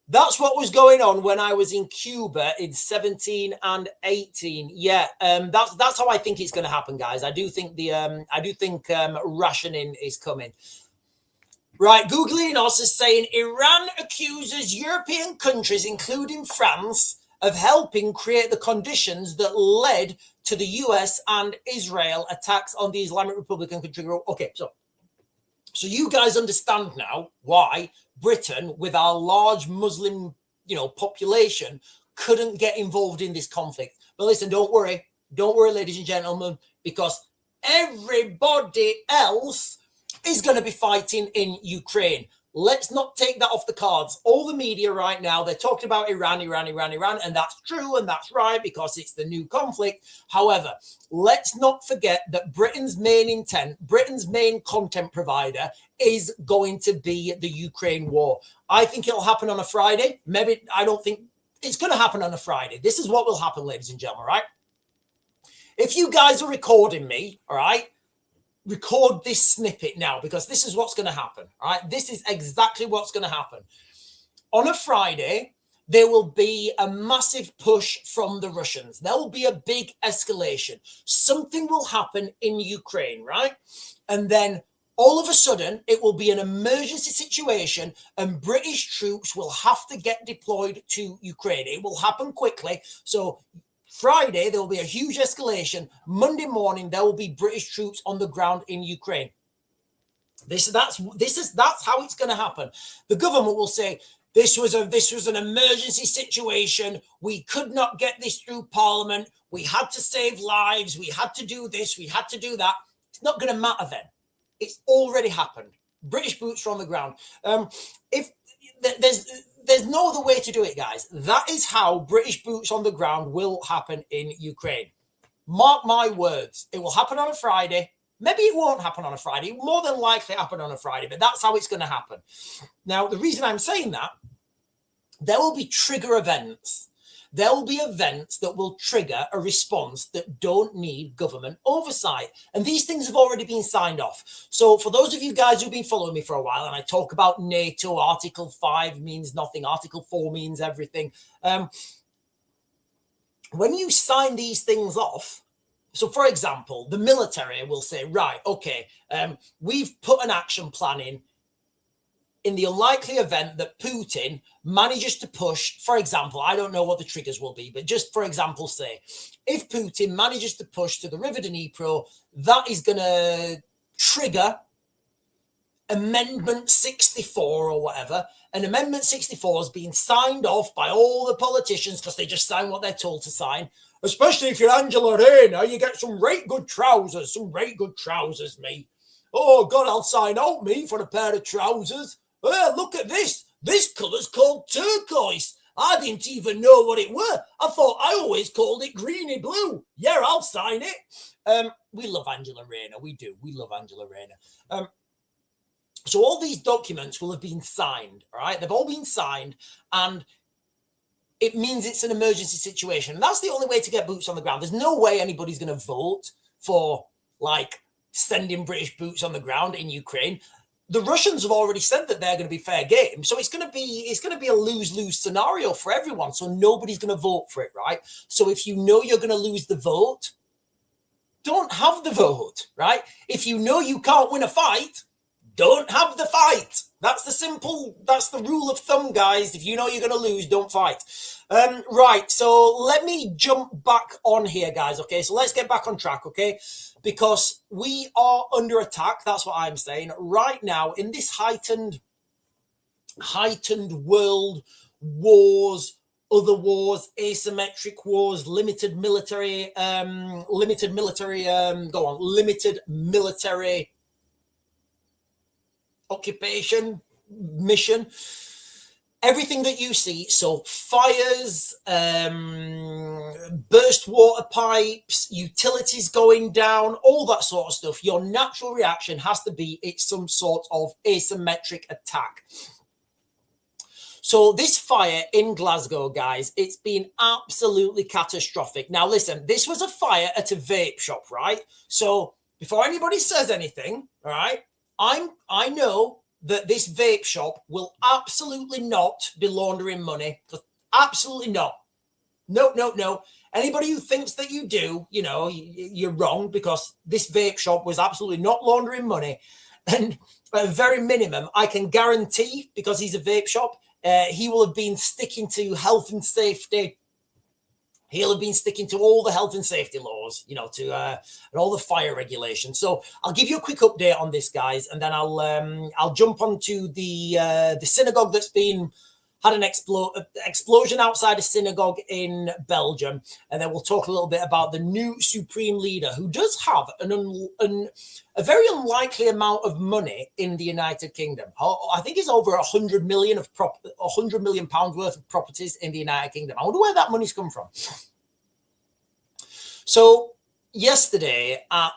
That's what was going on when I was in Cuba in 17 and 18. Yeah, that's how I think it's going to happen, guys. I do think rationing is coming. Right, Googlinos is saying Iran accuses European countries, including France, of helping create the conditions that led to the US and Israel attacks on the Islamic Republic and country. Okay, so you guys understand now why Britain, with our large Muslim, population, couldn't get involved in this conflict. But listen, don't worry, ladies and gentlemen, because everybody else is going to be fighting in Ukraine. Let's not take that off the cards. All the media right now, they're talking about Iran, and that's true and that's right because it's the new conflict. However, let's not forget that Britain's main intent, Britain's main content provider is going to be the Ukraine war. I think it'll happen on a Friday. Maybe I don't think it's going to happen on a Friday. This is what will happen, ladies and gentlemen, right? If you guys are recording me, all right, record this snippet now because this is what's going to happen. All right, this is exactly what's going to happen. On a Friday, there will be a massive push from the Russians. There will be a big escalation. Something will happen in Ukraine, right? And then all of a sudden, it will be an emergency situation and British troops will have to get deployed to Ukraine. It will happen quickly. So Friday, there will be a huge escalation. Monday morning, there will be British troops on the ground in Ukraine. That's how it's going to happen. The government will say, this was an emergency situation. We could not get this through Parliament. We had to save lives. We had to do this. We had to do that. It's not going to matter then. It's already happened. British boots are on the ground. If there's no other way to do it, guys. That is how British boots on the ground will happen in Ukraine. Mark my words. It will happen on a Friday. Maybe it won't happen on a Friday. It will more than likely happen on a Friday, but that's how it's going to happen. Now, the reason I'm saying that, there will be trigger events. There will be events that will trigger a response that don't need government oversight. And these things have already been signed off. So for those of you guys who've been following me for a while, and I talk about NATO, Article 5 means nothing, Article 4 means everything. When you sign these things off, so for example, the military will say, right, okay, we've put an action plan in the unlikely event that Putin manages to push, for example, I don't know what the triggers will be, but just for example, say, if Putin manages to push to the River Dnipro, that is going to trigger Amendment 64 or whatever. And Amendment 64 is being signed off by all the politicians because they just sign what they're told to sign. Especially if you're Angela Rayner, you get some right good trousers, me. Oh, God, I'll sign out, me, for a pair of trousers. Oh, look at this. This colour's called turquoise. I didn't even know what it were. I thought I always called it greeny blue. Yeah, I'll sign it. We love Angela Rayner. We do. We love Angela Rayner. So all these documents will have been signed, all right? They've all been signed, and it means it's an emergency situation. And that's the only way to get boots on the ground. There's no way anybody's going to vote for, like, sending British boots on the ground in Ukraine. The Russians have already said that they're going to be fair game. So it's going to be a lose-lose scenario for everyone. So nobody's going to vote for it, right? So if you know you're going to lose the vote, don't have the vote, right? If you know you can't win a fight, don't have the fight. That's the rule of thumb, guys. If you know you're going to lose, don't fight. Right, so let me jump back on here, guys, okay? So let's get back on track, okay? Because we are under attack, that's what I'm saying, right now in this heightened world, wars, other wars, asymmetric wars, limited military occupation, mission. everything that you see, so fires, burst water pipes, utilities going down, all that sort of stuff, your natural reaction has to be it's some sort of asymmetric attack. So this fire in Glasgow, guys, it's been absolutely catastrophic. Now, listen, this was a fire at a vape shop, right? So before anybody says anything, all right, I know that this vape shop will absolutely not be laundering money. Absolutely not. No. Anybody who thinks that you do, you know, you're wrong, because this vape shop was absolutely not laundering money. And at a very minimum, I can guarantee, because he's a vape shop, he will have been sticking to health and safety. He'll have been sticking to all the health and safety laws, you know, to and all the fire regulations. So I'll give you a quick update on this, guys, and then I'll jump onto the synagogue that's been had an explosion outside a synagogue in Belgium, and then we'll talk a little bit about the new supreme leader, who does have a very unlikely amount of money in the United Kingdom. I think it's over 100 million pounds worth of properties in the United Kingdom. I wonder where that money's come from. So yesterday at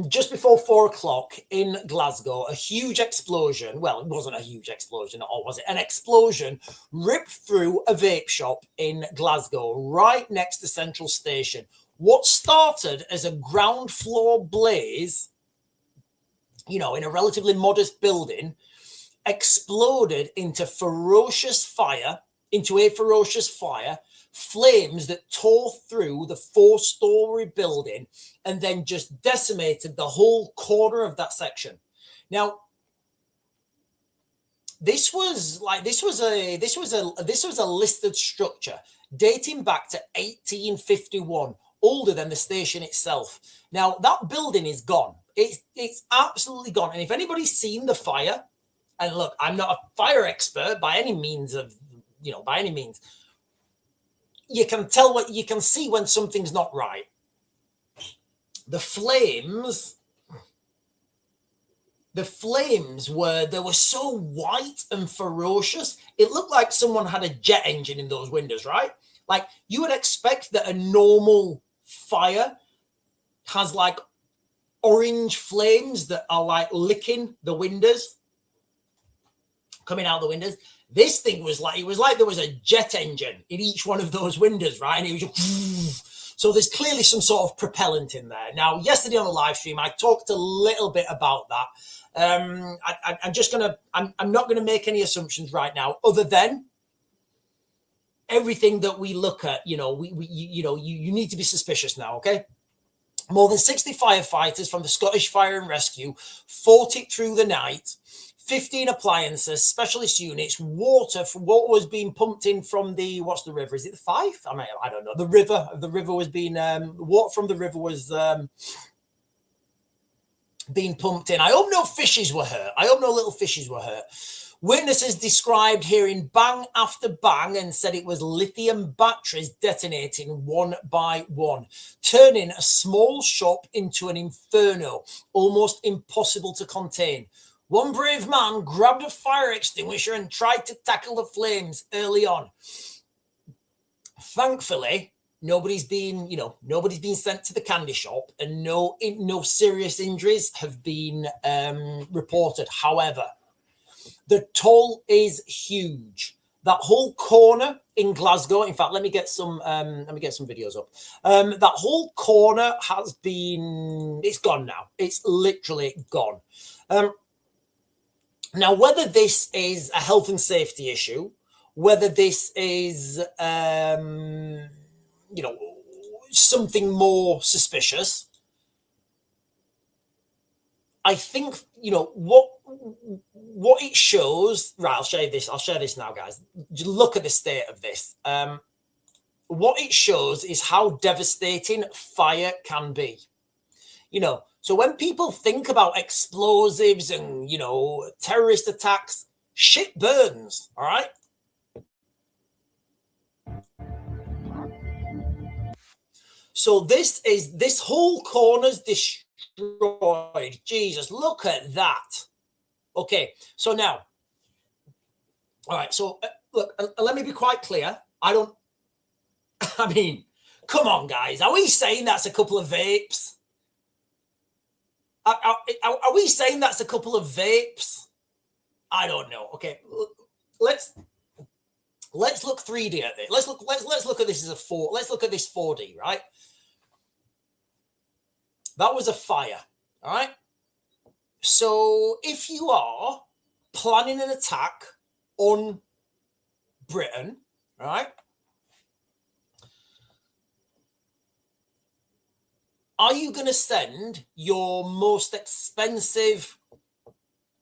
just before 4 o'clock in Glasgow, a huge explosion. Well, it wasn't a huge explosion, or was it? An explosion ripped through a vape shop in Glasgow, right next to Central Station. What started as a ground floor blaze, you know, in a relatively modest building, exploded into a ferocious fire, flames that tore through the 4-story building and then just decimated the whole corner of that section. Now, this was a listed structure dating back to 1851, older than the station itself. Now, that building is gone. It's absolutely gone. And if anybody's seen the fire, and look, I'm not a fire expert by any means, you can tell what you can see when something's not right. The flames were so white and ferocious. It looked like someone had a jet engine in those windows, right? Like, you would expect that a normal fire has like orange flames that are like licking the windows, coming out the windows. This thing was like, it was like there was a jet engine in each one of those windows, right? And it was just, so there's clearly some sort of propellant in there. Now, yesterday on the live stream, I talked a little bit about that. I'm not going to make any assumptions right now, other than everything that we look at, you need to be suspicious now, okay? More than 60 firefighters from the Scottish Fire and Rescue fought it through the night. 15 appliances, specialist units, water was being pumped in from what's the river? Is it the Fife? I don't know. The river was being, water from the river was being pumped in. I hope no fishes were hurt. I hope no little fishes were hurt. Witnesses described hearing bang after bang and said it was lithium batteries detonating one by one, turning a small shop into an inferno, almost impossible to contain. One brave man grabbed a fire extinguisher and tried to tackle the flames early on. Thankfully, nobody's been sent to the candy shop, and no serious injuries have been reported. However, the toll is huge. That whole corner in Glasgow, in fact, let me get some videos up. That whole corner it's gone now. It's literally gone. Now, whether this is a health and safety issue, whether this is, something more suspicious, I think, what it shows, right, I'll share this now, guys. Look at the state of this. What it shows is how devastating fire can be. So when people think about explosives and, terrorist attacks, shit burns, all right? So this whole corner's destroyed. Jesus, look at that. Okay, so now, All right. So look, let me be quite clear. I mean, come on, guys. Are we saying that's a couple of vapes? Are we saying that's a couple of vapes? I don't know. Okay, let's look 3D at it. Let's look at this as a 4. Let's look at this 4D, right? That was a fire, all right? So if you are planning an attack on Britain, all right? Are you going to send your most expensive,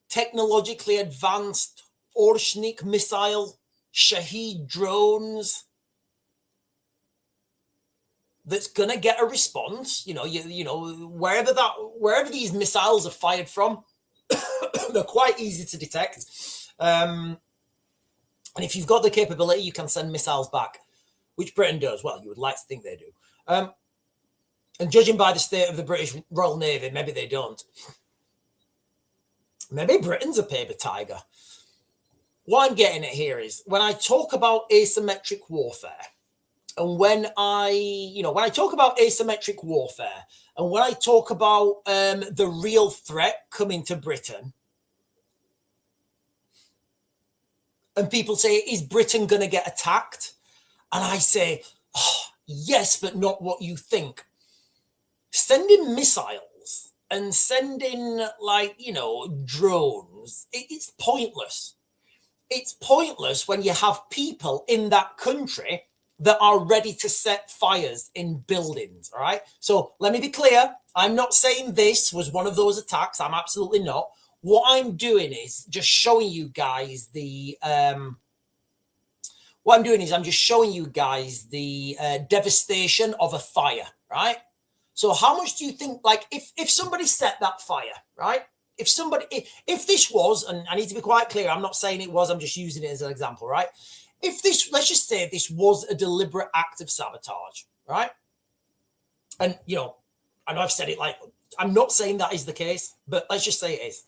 technologically advanced Orshnik missile, Shahed drones, that's going to get a response? You know, wherever these missiles are fired from, they're quite easy to detect. And if you've got the capability, you can send missiles back, which Britain does. Well, you would like to think they do. And judging by the state of the British Royal Navy, maybe they don't. Maybe Britain's a paper tiger. What I'm getting at here is when I talk about asymmetric warfare, and when I talk about asymmetric warfare, and when I talk about the real threat coming to Britain, and people say, is Britain going to get attacked? And I say, oh, yes, but not what you think. Sending missiles and sending, drones, it's pointless. It's pointless when you have people in that country that are ready to set fires in buildings, all right? So let me be clear. I'm not saying this was one of those attacks. I'm absolutely not. What I'm doing is just showing you guys the... what I'm doing is I'm just showing you guys the devastation of a fire, right? So how much do you think, like, if somebody set that fire, right? If this was, and I need to be quite clear, I'm not saying it was, I'm just using it as an example, right? If this, let's just say this was a deliberate act of sabotage, right? And, I know I've said it like, I'm not saying that is the case, but let's just say it is.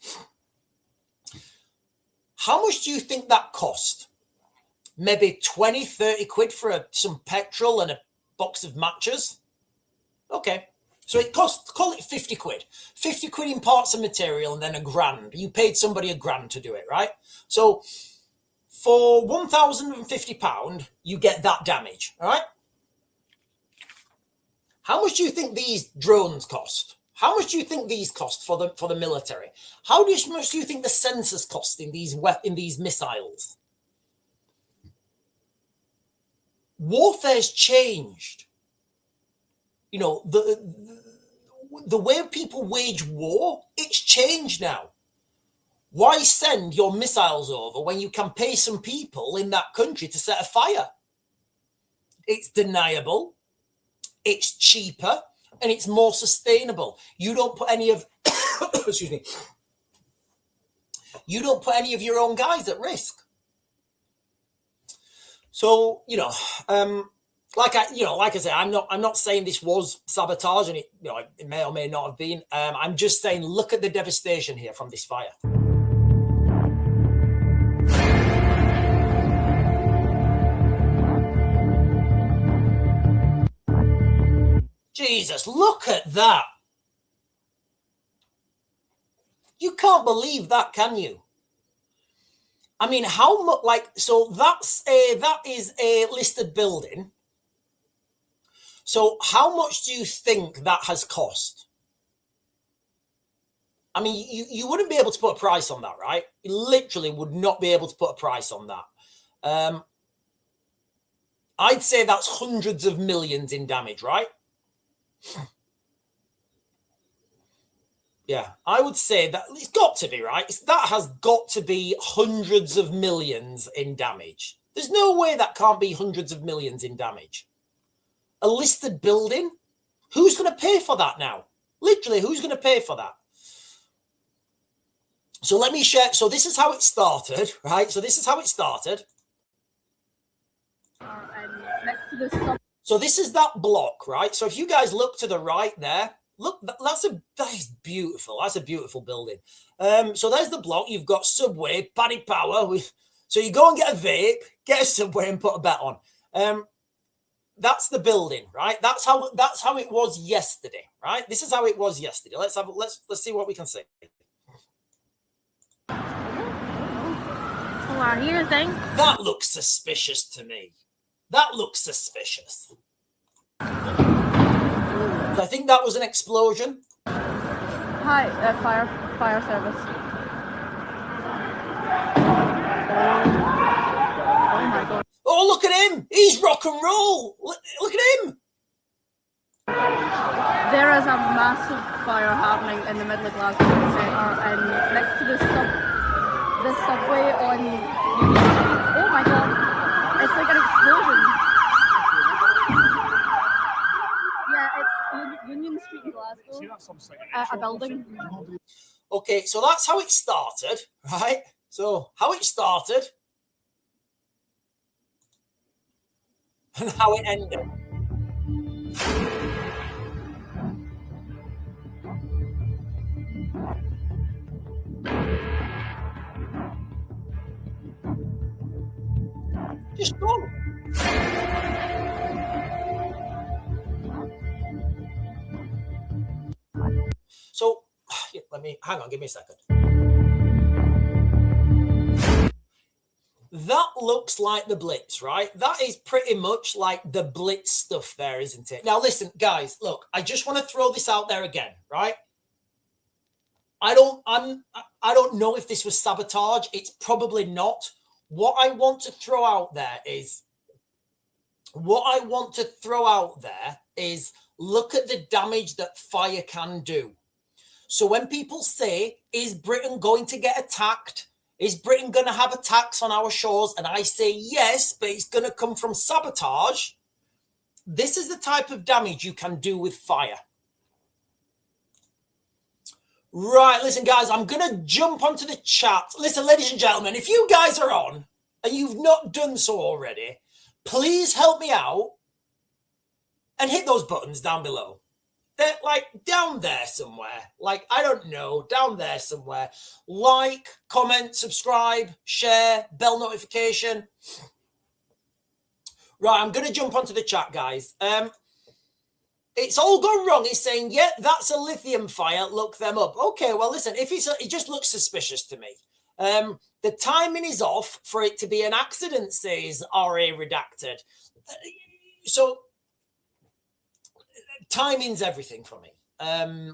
How much do you think that cost? Maybe 20, 30 quid for some petrol and a box of matches? Okay. So it cost, call it 50 quid. 50 quid in parts and material and then £1,000. You paid somebody £1,000 to do it, right? So for £1,050, you get that damage, all right? How much do you think these drones cost? How much do you think these cost for the military? How much do you think the sensors cost in these missiles? Warfare's changed. The way people wage war, it's changed now. Why send your missiles over when you can pay some people in that country to set a fire? It's deniable, it's cheaper, and it's more sustainable. You don't put any of, excuse me, you don't put any of your own guys at risk. So, like I say, I'm not saying this was sabotage, and it may or may not have been. I'm just saying, look at the devastation here from this fire. Jesus, look at that. You can't believe that, can you? I mean, how much, so that is a listed building. So how much do you think that has cost? I mean, you wouldn't be able to put a price on that, right? You literally would not be able to put a price on that. I'd say that's hundreds of millions in damage, right? Yeah, I would say that it's got to be, right? That has got to be hundreds of millions in damage. There's no way that can't be hundreds of millions in damage. A listed building? Who's going to pay for that now? Literally, who's going to pay for that? So let me share. So this is how it started, right? So this is how it started. So this is that block, right? So if you guys look to the right there, look, that is beautiful. That's a beautiful building. So there's the block. You've got subway, Paddy Power. So you go and get a vape, get a Subway, and put a bet on. That's the building, right? That's how it was yesterday, right? This is how it was yesterday. Let's see what we can see. Oh, I hear thing. That looks suspicious to me. That looks suspicious. So I think that was an explosion. Hi, fire service. Oh my god. Oh, look at him! He's rock and roll. Look at him. There is a massive fire happening in the middle of Glasgow Centre, and next to the subway on Union Street. Oh my god! It's like an explosion. Yeah, it's Union Street in Glasgow. A building. Okay, so that's how it started, right? So how it started and how it ended. Just go. So let me hang on, give me a second. That looks like the Blitz, right? That is pretty much like the Blitz stuff there, isn't it? Now, listen, guys, look, I just want to throw this out there again, right? I don't know if this was sabotage. It's probably not. What I want to throw out there is look at the damage that fire can do. So when people say, is Britain going to get attacked? Is Britain going to have attacks on our shores? And I say yes, but it's going to come from sabotage. This is the type of damage you can do with fire. Right, listen, guys, I'm going to jump onto the chat. Listen, ladies and gentlemen, if you guys are on and you've not done so already, please help me out and hit those buttons down below. They're like down there somewhere. Like, I don't know, down there somewhere. Like, comment, subscribe, share, bell notification. Right, I'm going to jump onto the chat, guys. It's all gone wrong. It's saying, yeah, that's a lithium fire. Look them up. Okay, well, listen, if it just looks suspicious to me. The timing is off for it to be an accident, says RA Redacted. So timing's everything for me.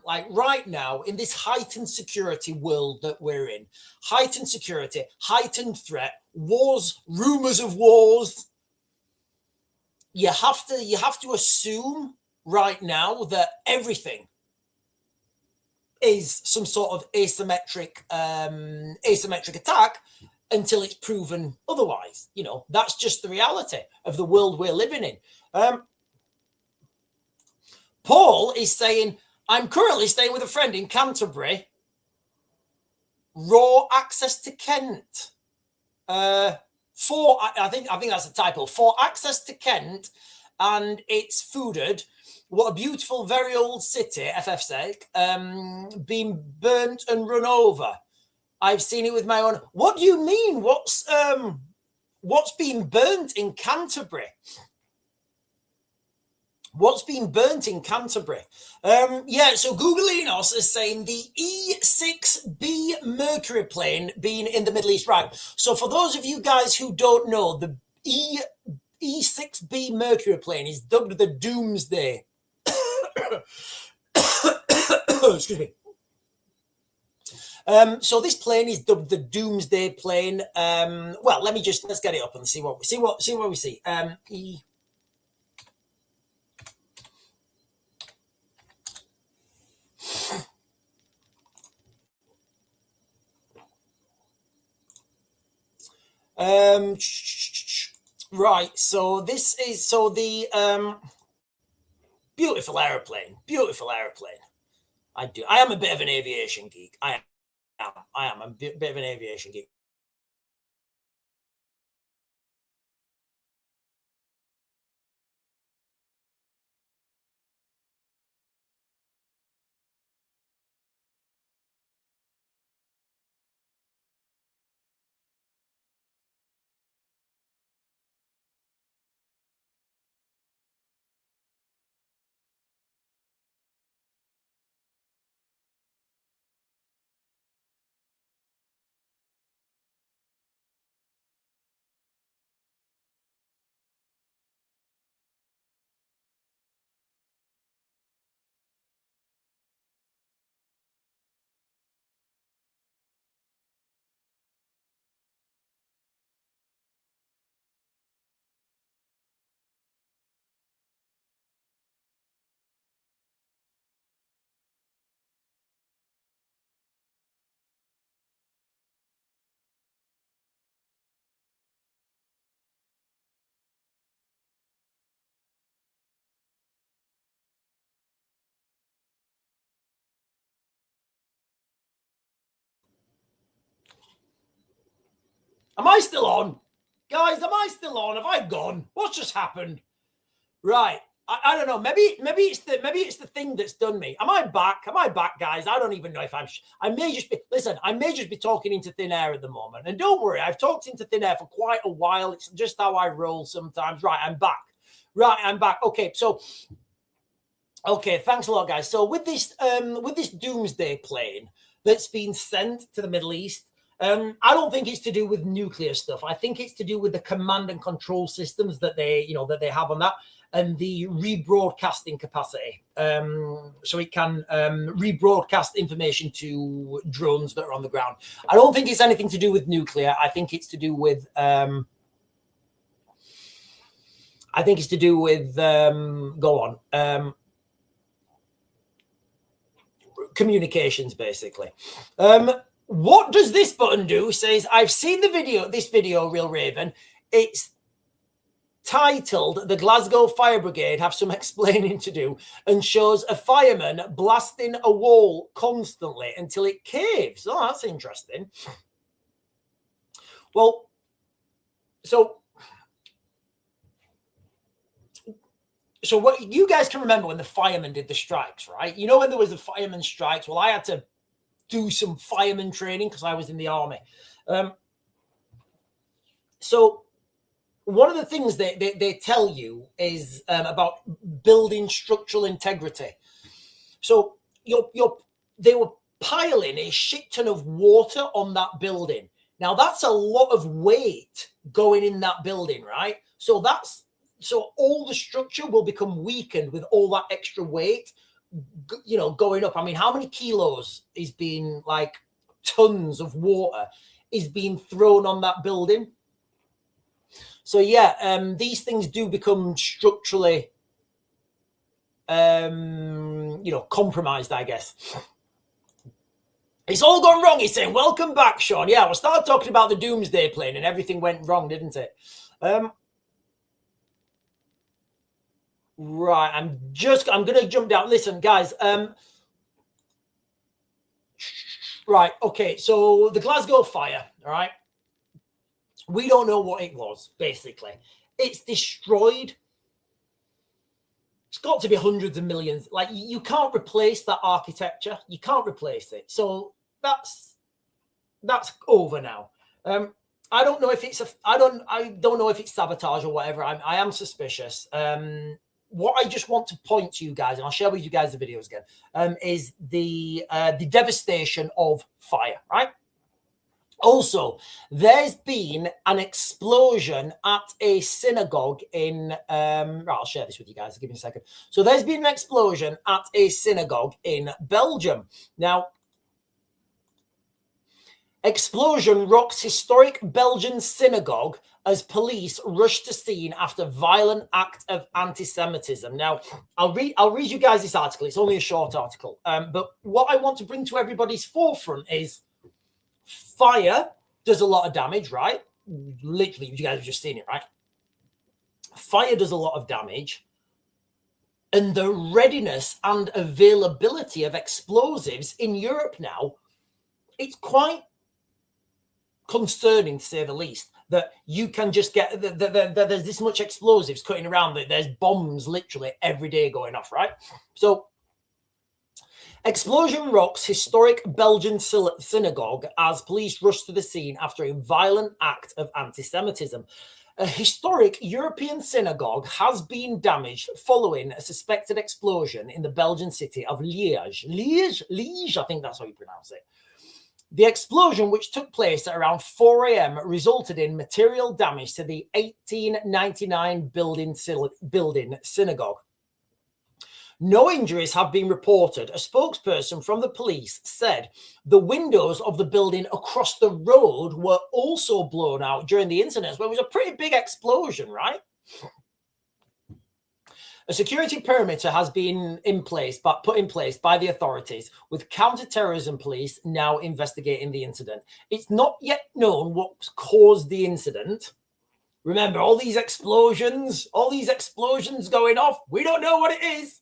Like right now, in this heightened security world that we're in, heightened security, heightened threat, wars, rumors of wars. You have to assume right now that everything is some sort of asymmetric attack until it's proven otherwise. You know, that's just the reality of the world we're living in. Paul is saying, I'm currently staying with a friend in Canterbury. Raw access to Kent. I think that's a typo. For access to Kent, and it's fooded. What a beautiful, very old city, FF's sake, being burnt and run over. I've seen it with my own. What do you mean? What's being burnt in Canterbury? What's been burnt in Canterbury? Yeah, so Googleinos is saying the E6B Mercury plane being in the Middle East. Right. So for those of you guys who don't know, the E6B Mercury plane is dubbed the Doomsday. Excuse me. So this plane is dubbed the Doomsday plane. Well, let's get it up and see what we see. Right, so this is the beautiful airplane. I am a bit of an aviation geek. I am a bit of an aviation geek. Am I still on? Guys, am I still on? Have I gone? What's just happened? Right. I don't know. Maybe it's the thing that's done me. Am I back? Am I back, guys? I don't even know if I may just be talking into thin air at the moment. And don't worry, I've talked into thin air for quite a while. It's just how I roll sometimes. Right, I'm back. Okay, so thanks a lot, guys. So with this Doomsday plane that's been sent to the Middle East, I don't think it's to do with nuclear stuff. I think it's to do with the command and control systems that they have on that, and the rebroadcasting capacity. So it can rebroadcast information to drones that are on the ground. I don't think it's anything to do with nuclear. I think it's to do with communications, basically. What does this button do? Says, I've seen this video, Real Raven. It's titled The Glasgow Fire Brigade Have Some Explaining to Do, and shows a fireman blasting a wall constantly until it caves. Oh, that's interesting. Well, so what you guys can remember when the firemen did the strikes, right? You know, when there was the fireman strikes, well, I had to do some fireman training because I was in the army. So one of the things they tell you is about building structural integrity. So they were piling a shit ton of water on that building. Now that's a lot of weight going in that building, right? So all the structure will become weakened with all that extra weight, going up. I mean, how many kilos is being, like, tons of water is being thrown on that building? So yeah, these things do become structurally, compromised, I guess. It's all gone wrong, he's saying. Welcome back, Sean. Yeah, we'll start talking about the Doomsday plane and everything went wrong, didn't it? Right, I'm going to jump down. Listen, guys. Right, okay, so the Glasgow fire, all right? We don't know what it was, basically. It's destroyed. It's got to be hundreds of millions. Like, you can't replace that architecture. You can't replace it. So that's over now. I don't know if it's I don't know if it's sabotage or whatever. I am suspicious. What I just want to point to you guys, and I'll share with you guys the videos again, is the devastation of fire, right? Also, there's been an explosion at a synagogue in, I'll share this with you guys, give me a second. So there's been an explosion at a synagogue in Belgium. Now, explosion rocks historic Belgian synagogue as police rush to scene after violent act of anti-Semitism. Now, I'll read you guys this article. It's only a short article. But what I want to bring to everybody's forefront is fire does a lot of damage, right? Literally, you guys have just seen it, right? Fire does a lot of damage. And the readiness and availability of explosives in Europe now, it's quite concerning, to say the least, that you can just get there's this much explosives cutting around, that there's bombs literally every day going off, right? So explosion rocks historic Belgian synagogue as police rush to the scene after a violent act of anti-Semitism. A historic European synagogue has been damaged following a suspected explosion in the Belgian city of Liège. Liège, I think that's how you pronounce it. The explosion, which took place at around 4 a.m., resulted in material damage to the 1899 building synagogue. No injuries have been reported. A spokesperson from the police said the windows of the building across the road were also blown out during the incident. So it was a pretty big explosion, right? A security perimeter has been put in place by the authorities, with counter-terrorism police now investigating the incident. It's not yet known what caused the incident. Remember, all these explosions going off, we don't know what it is.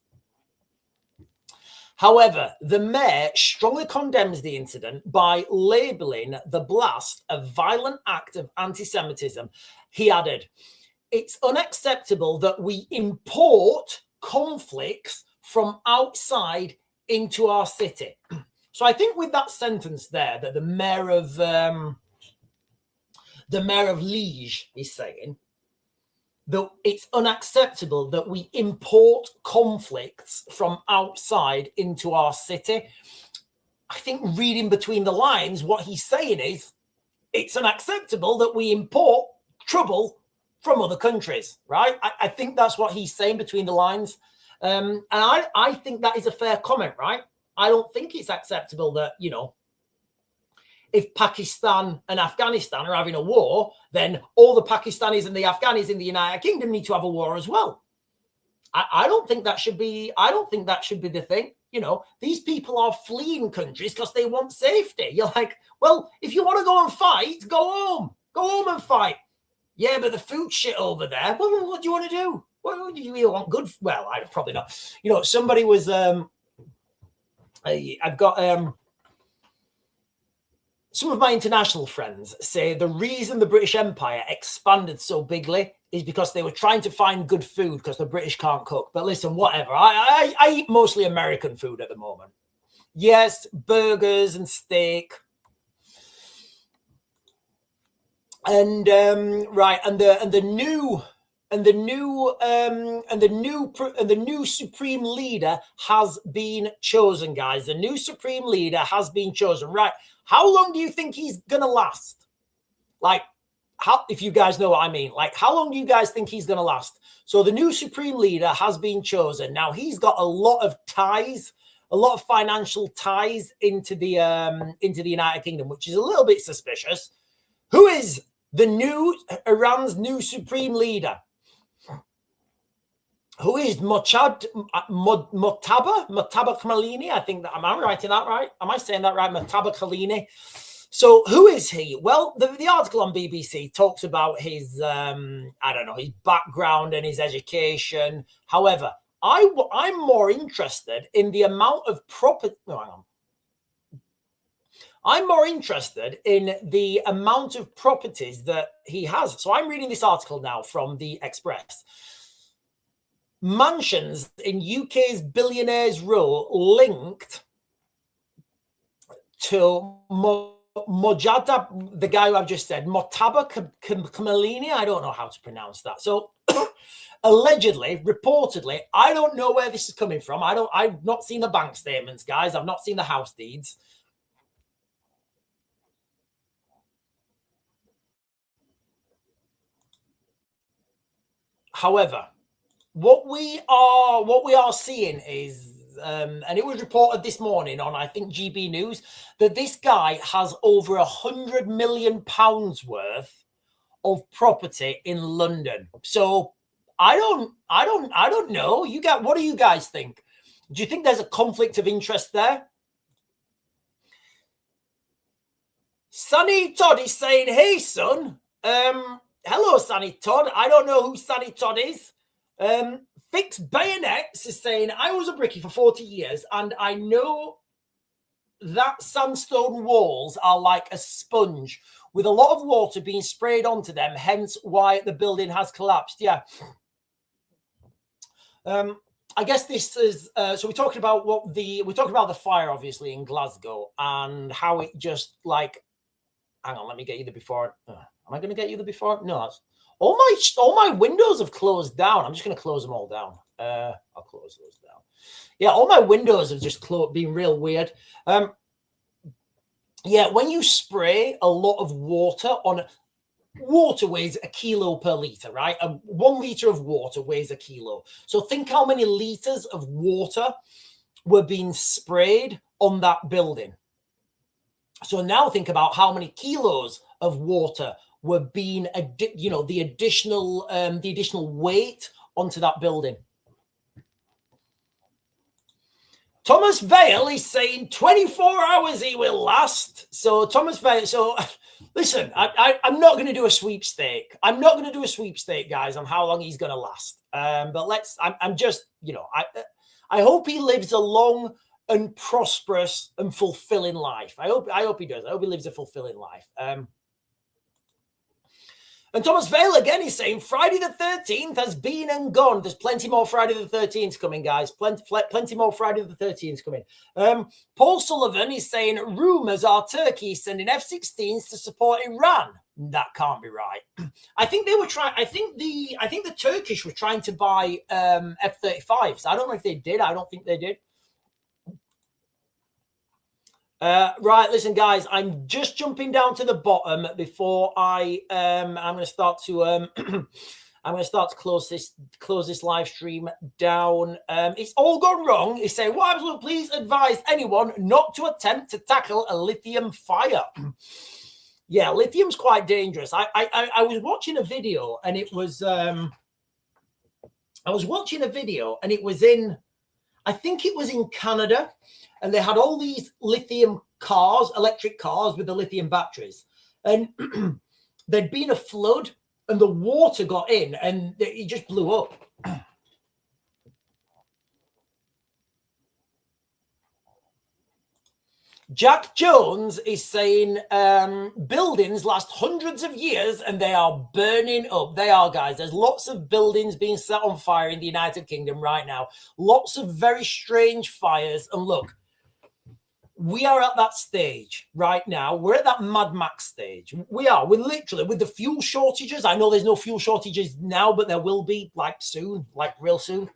However, the mayor strongly condemns the incident by labelling the blast a violent act of anti-Semitism. He added, "It's unacceptable that we import conflicts from outside into our city." So I think with that sentence there, that the mayor of Liège is saying that it's unacceptable that we import conflicts from outside into our city. I think reading between the lines, what he's saying is it's unacceptable that we import trouble from other countries, right? I think that's what he's saying between the lines. And I think that is a fair comment, right? I don't think it's acceptable that, you know, if Pakistan and Afghanistan are having a war, then all the Pakistanis and the Afghanis in the United Kingdom need to have a war as well. I don't think that should be, the thing. You know, these people are fleeing countries because they want safety. You're like, well, if you want to go and fight, go home and fight. Yeah, but the food shit over there. Well, what do you want to do? What do you want? Good? Well, I probably not. You know, somebody was, I've got, some of my international friends say the reason the British Empire expanded so bigly is because they were trying to find good food because the British can't cook. But listen, whatever. I eat mostly American food at the moment. Yes, burgers and steak. And right, and the new supreme leader has been chosen, guys. The new supreme leader has been chosen. Right. How long do you think he's going to last? Like, how, if you guys know what I mean, like, how long do you guys think he's going to last? So the new supreme leader has been chosen. Now, he's got a lot of ties, a lot of financial ties into the United Kingdom, which is a little bit suspicious. Who is Iran's new supreme leader? Who is Mojtaba Khalini? I think that, am I writing that right? Am I saying that right? Mojtaba Khalini. So who is he? Well, the article on BBC talks about his, his background and his education. However, I'm more interested in the amount of property. No, hang on. I'm more interested in the amount of properties that he has. So I'm reading this article now from the Express. Mansions in UK's billionaires row linked to Mojada, the guy who I've just said, Mojtaba Khalini. I don't know how to pronounce that. So allegedly, reportedly, I don't know where this is coming from. I've not seen the bank statements, guys. I've not seen the house deeds. However, what we are seeing is, and it was reported this morning on, I think, GB News, that this guy has over £100 million worth of property in London. So I don't know. What do you guys think? Do you think there's a conflict of interest there? Sunny Todd is saying, "Hey, son. Hello, Sunny Todd. I don't know who Sunny Todd is." Fixed Bayonets is saying, "I was a brickie for 40 years and I know that sandstone walls are like a sponge with a lot of water being sprayed onto them, hence why the building has collapsed." Yeah. I guess this is, so we're talking about the fire, obviously, in Glasgow and how it just like, hang on, let me get you the before. Am I going to get you the before? No, that's all my windows have closed down. I'm just going to close them all down. I'll close those down. Yeah, all my windows have just been real weird. Yeah, when you spray a lot of water on, water weighs a kilo per liter, right? 1 liter of water weighs a kilo. So think how many liters of water were being sprayed on that building. So now think about how many kilos of water were being, the additional weight onto that building. Thomas Vale is saying 24 hours he will last. So Thomas Vale, listen, I'm not going to do a sweepstake. I'm not going to do a sweepstake, guys, on how long he's going to last. But I'm just, I hope he lives a long and prosperous and fulfilling life. I hope he does. I hope he lives a fulfilling life. And Thomas Vale again is saying Friday the 13th has been and gone. There's plenty more Friday the 13th coming, guys. Plenty more Friday the 13th coming. Paul Sullivan is saying rumors are Turkey sending F-16s to support Iran. That can't be right. I think they were trying. I think the Turkish were trying to buy F-35s. I don't know if they did. I don't think they did. Right, listen, guys. I'm just jumping down to the bottom before I'm going to start to I'm going to start to close this live stream down. It's all gone wrong. It's saying, "What will please advise anyone not to attempt to tackle a lithium fire?" Yeah, lithium's quite dangerous. I was watching a video, and it was I think it was in Canada. And they had all these lithium cars, electric cars with the lithium batteries. And there'd been a flood and the water got in and it just blew up. Jack Jones is saying buildings last hundreds of years and they are burning up. They are, guys. There's lots of buildings being set on fire in the United Kingdom right now. Lots of very strange fires. And look, we are at that stage right now. We're at that Mad Max stage. We're literally with the fuel shortages. I know there's no fuel shortages now, but there will be soon, real soon.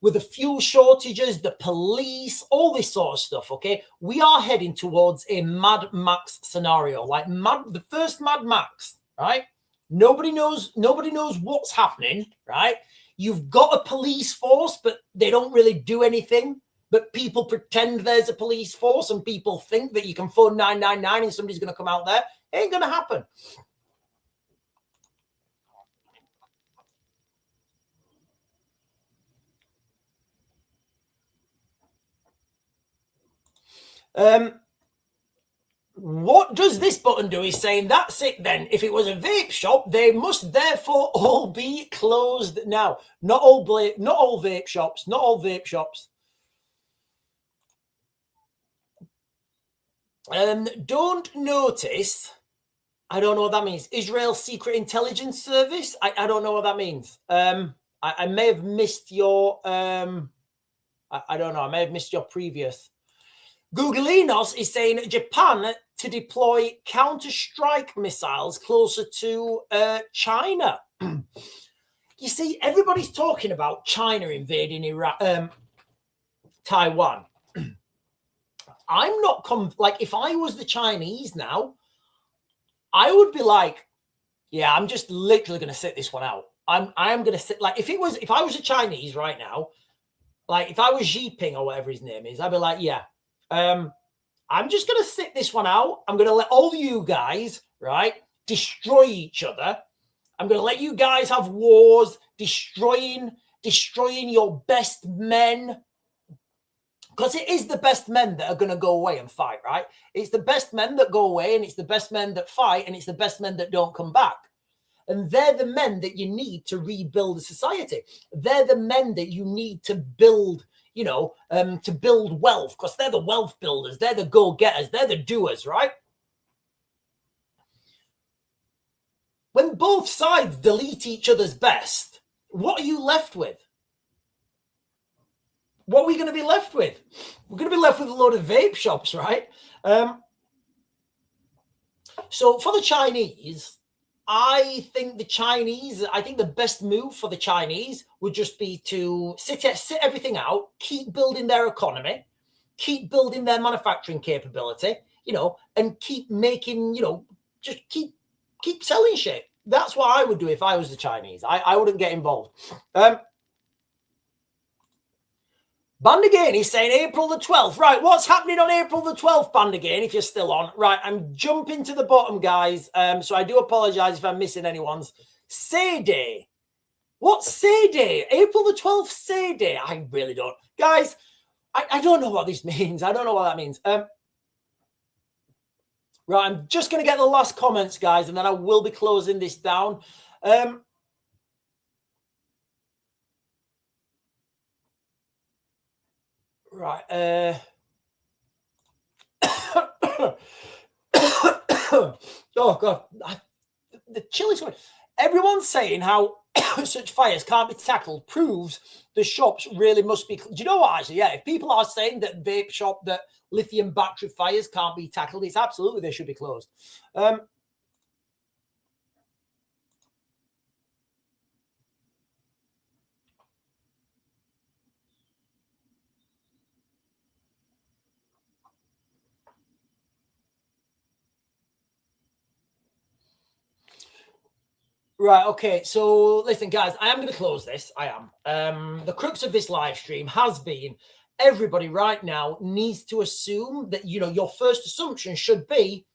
With the fuel shortages, the police, all this sort of stuff, okay? We are heading towards a Mad Max scenario, the first Mad Max, right? Nobody knows what's happening, right? You've got a police force, but they don't really do anything. But people pretend there's a police force and people think that you can phone 999 and somebody's going to come out there. It ain't going to happen. What does this button do? He's saying that's it then. If it was a vape shop, they must therefore all be closed now. Not all vape shops. Not all vape shops. Don't notice. I don't know what that means. Israel's Secret Intelligence Service. I don't know what that means. I may have missed your. I don't know. I may have missed your previous. Googleinos is saying Japan to deploy counter-strike missiles closer to China. You see, everybody's talking about China invading Taiwan. I'm not if I was the Chinese now, I would be like, yeah, I'm just literally going to sit this one out. I'm going to sit if I was a Chinese right now, if I was Xi Jinping or whatever his name is, I'd be like, yeah, I'm just going to sit this one out. I'm going to let all you guys, right, destroy each other. I'm going to let you guys have wars, destroying your best men. Because it is the best men that are going to go away and fight, right? It's the best men that go away, and it's the best men that fight, and it's the best men that don't come back. And they're the men that you need to rebuild a society. They're the men that you need to build, to build wealth, because they're the wealth builders. They're the go-getters. They're the doers, right? When both sides delete each other's best, what are you left with? What are we going to be left with? We're going to be left with a load of vape shops, right? So for the Chinese, I think the best move for the Chinese would just be to sit everything out, keep building their economy, keep building their manufacturing capability, and keep making, just keep selling shit. That's what I would do if I was the Chinese. I wouldn't get involved. Band again, he's saying April the 12th. Right, what's happening on April the 12th, Band again, if you're still on? Right, I'm jumping to the bottom, guys. So I do apologize if I'm missing anyone's. Say Day. What's Say Day? April the 12th, Say Day. I really don't. Guys, I don't know what this means. I don't know what that means. Right, I'm just going to get the last comments, guys, and then I will be closing this down. Right. Oh God, the chilliest one. Everyone's saying how such fires can't be tackled proves the shops really must be. Do you know what? Actually, yeah, if people are saying that that lithium battery fires can't be tackled, it's absolutely they should be closed. Right, okay. So listen, guys, I am going to close this. I am. The crux of this live stream has been everybody right now needs to assume that, you know, your first assumption should be,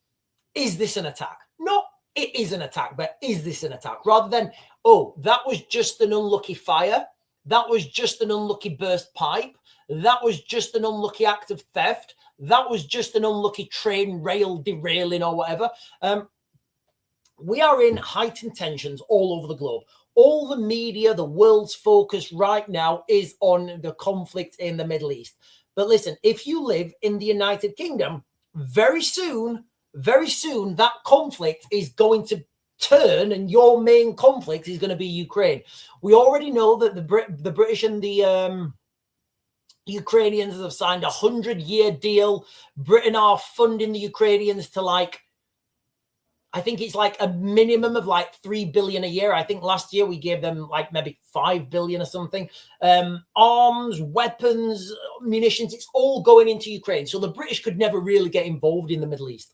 is this an attack? Not it is an attack, but is this an attack? Rather than, oh, that was just an unlucky fire. That was just an unlucky burst pipe. That was just an unlucky act of theft. That was just an unlucky train rail derailing or whatever. We are in heightened tensions all over the globe. All the media, the world's focus right now is on the conflict in the Middle East. But listen, if you live in the United Kingdom, very soon, that conflict is going to turn and your main conflict is going to be Ukraine. We already know that the British and the Ukrainians have signed a 100-year deal. Britain are funding the Ukrainians to I think it's like a minimum of like 3 billion a year. I think last year we gave them like maybe 5 billion or something. Arms, weapons, munitions, it's all going into Ukraine. So the British could never really get involved in the Middle East.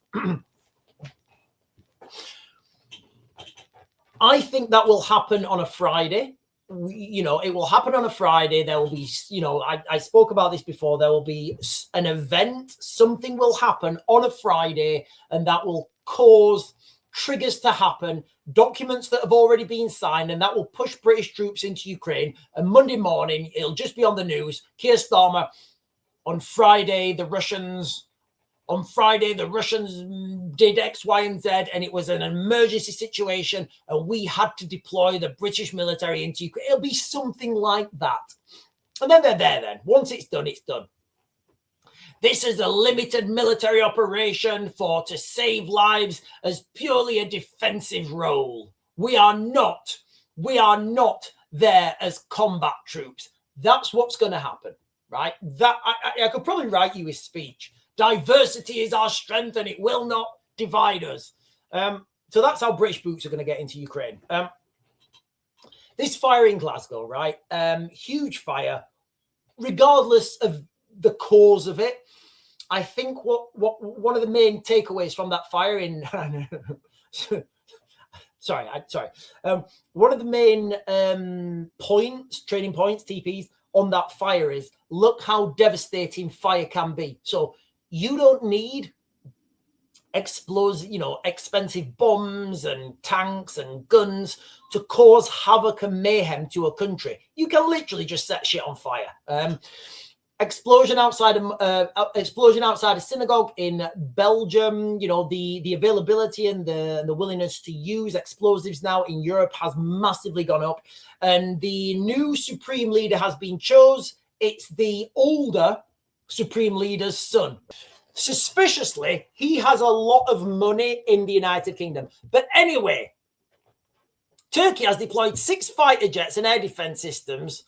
I think that will happen on a Friday. You know, it will happen on a Friday. There will be, you know, I spoke about this before. There will be an event. Something will happen on a Friday, and that will cause triggers to happen, documents that have already been signed, and that will push British troops into Ukraine. And Monday morning, it'll just be on the news. Keir Starmer, on Friday, the Russians did X, Y, and Z, and it was an emergency situation, and we had to deploy the British military into Ukraine. It'll be something like that. And then they're there then. Once it's done, it's done. This is a limited military operation to save lives as purely a defensive role. We are not there as combat troops. That's what's going to happen, right? That I could probably write you a speech. Diversity is our strength and it will not divide us. So that's how British boots are going to get into Ukraine. This fire in Glasgow, right? Huge fire, regardless of the cause of it. I think what one of the main takeaways from that fire in one of the main training points, TPs on that fire is look how devastating fire can be. So you don't need expensive bombs and tanks and guns to cause havoc and mayhem to a country. You can literally just set shit on fire. Explosion outside of Synagogue in Belgium. You know, the availability and the willingness to use explosives now in Europe has massively gone up. And the new supreme leader has been chosen. It's the older supreme leader's son. Suspiciously, he has a lot of money in the United Kingdom. But anyway, Turkey has deployed 6 fighter jets and air defense systems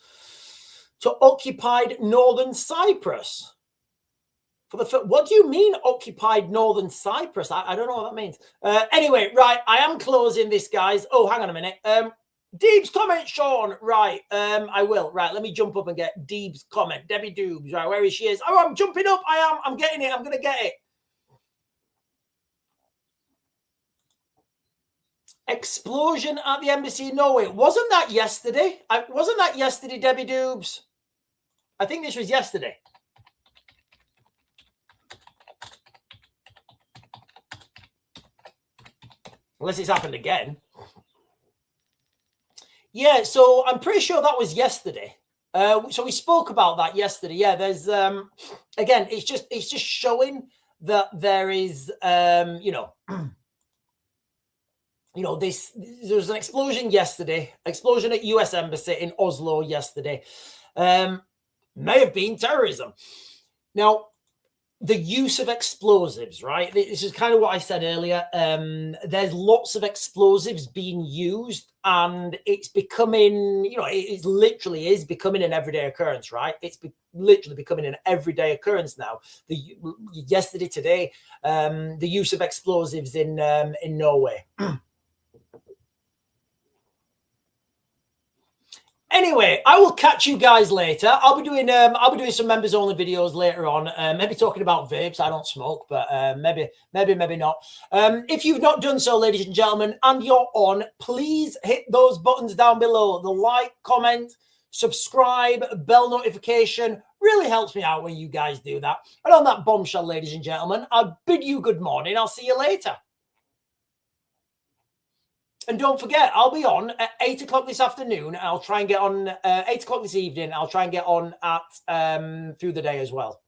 to occupied northern Cyprus. What do you mean occupied northern Cyprus? I don't know what that means. Anyway, right, I am closing this, guys. Oh, hang on a minute. Deeb's comment, Sean. Right, I will. Right, let me jump up and get Deeb's comment. Debbie Doobs, right, where is she? Oh, I'm jumping up. I'm getting it. I'm going to get it. Explosion at the embassy in Norway. Wasn't that yesterday? Wasn't that yesterday, Debbie Doobs? I think this was yesterday. Unless it's happened again. Yeah, so I'm pretty sure that was yesterday. So we spoke about that yesterday. Yeah, there's again, it's just showing that there is there was an explosion yesterday, explosion at US Embassy in Oslo yesterday. may have been terrorism. Now, the use of explosives, right? This is kind of what I said earlier. There's lots of explosives being used, and it's becoming, it literally is becoming an everyday occurrence, right? It's literally becoming an everyday occurrence now. Yesterday, today, the use of explosives in Norway. Anyway, I will catch you guys later. I'll be doing some members only videos later on. Maybe talking about vapes. I don't smoke, but maybe not. If you've not done so, ladies and gentlemen, and you're on, please hit those buttons down below. The like, comment, subscribe, bell notification really helps me out when you guys do that. And on that bombshell, ladies and gentlemen, I bid you good morning. I'll see you later. And don't forget, I'll be on at 8 o'clock this afternoon. I'll try and get on 8 o'clock this evening. I'll try and get on at through the day as well.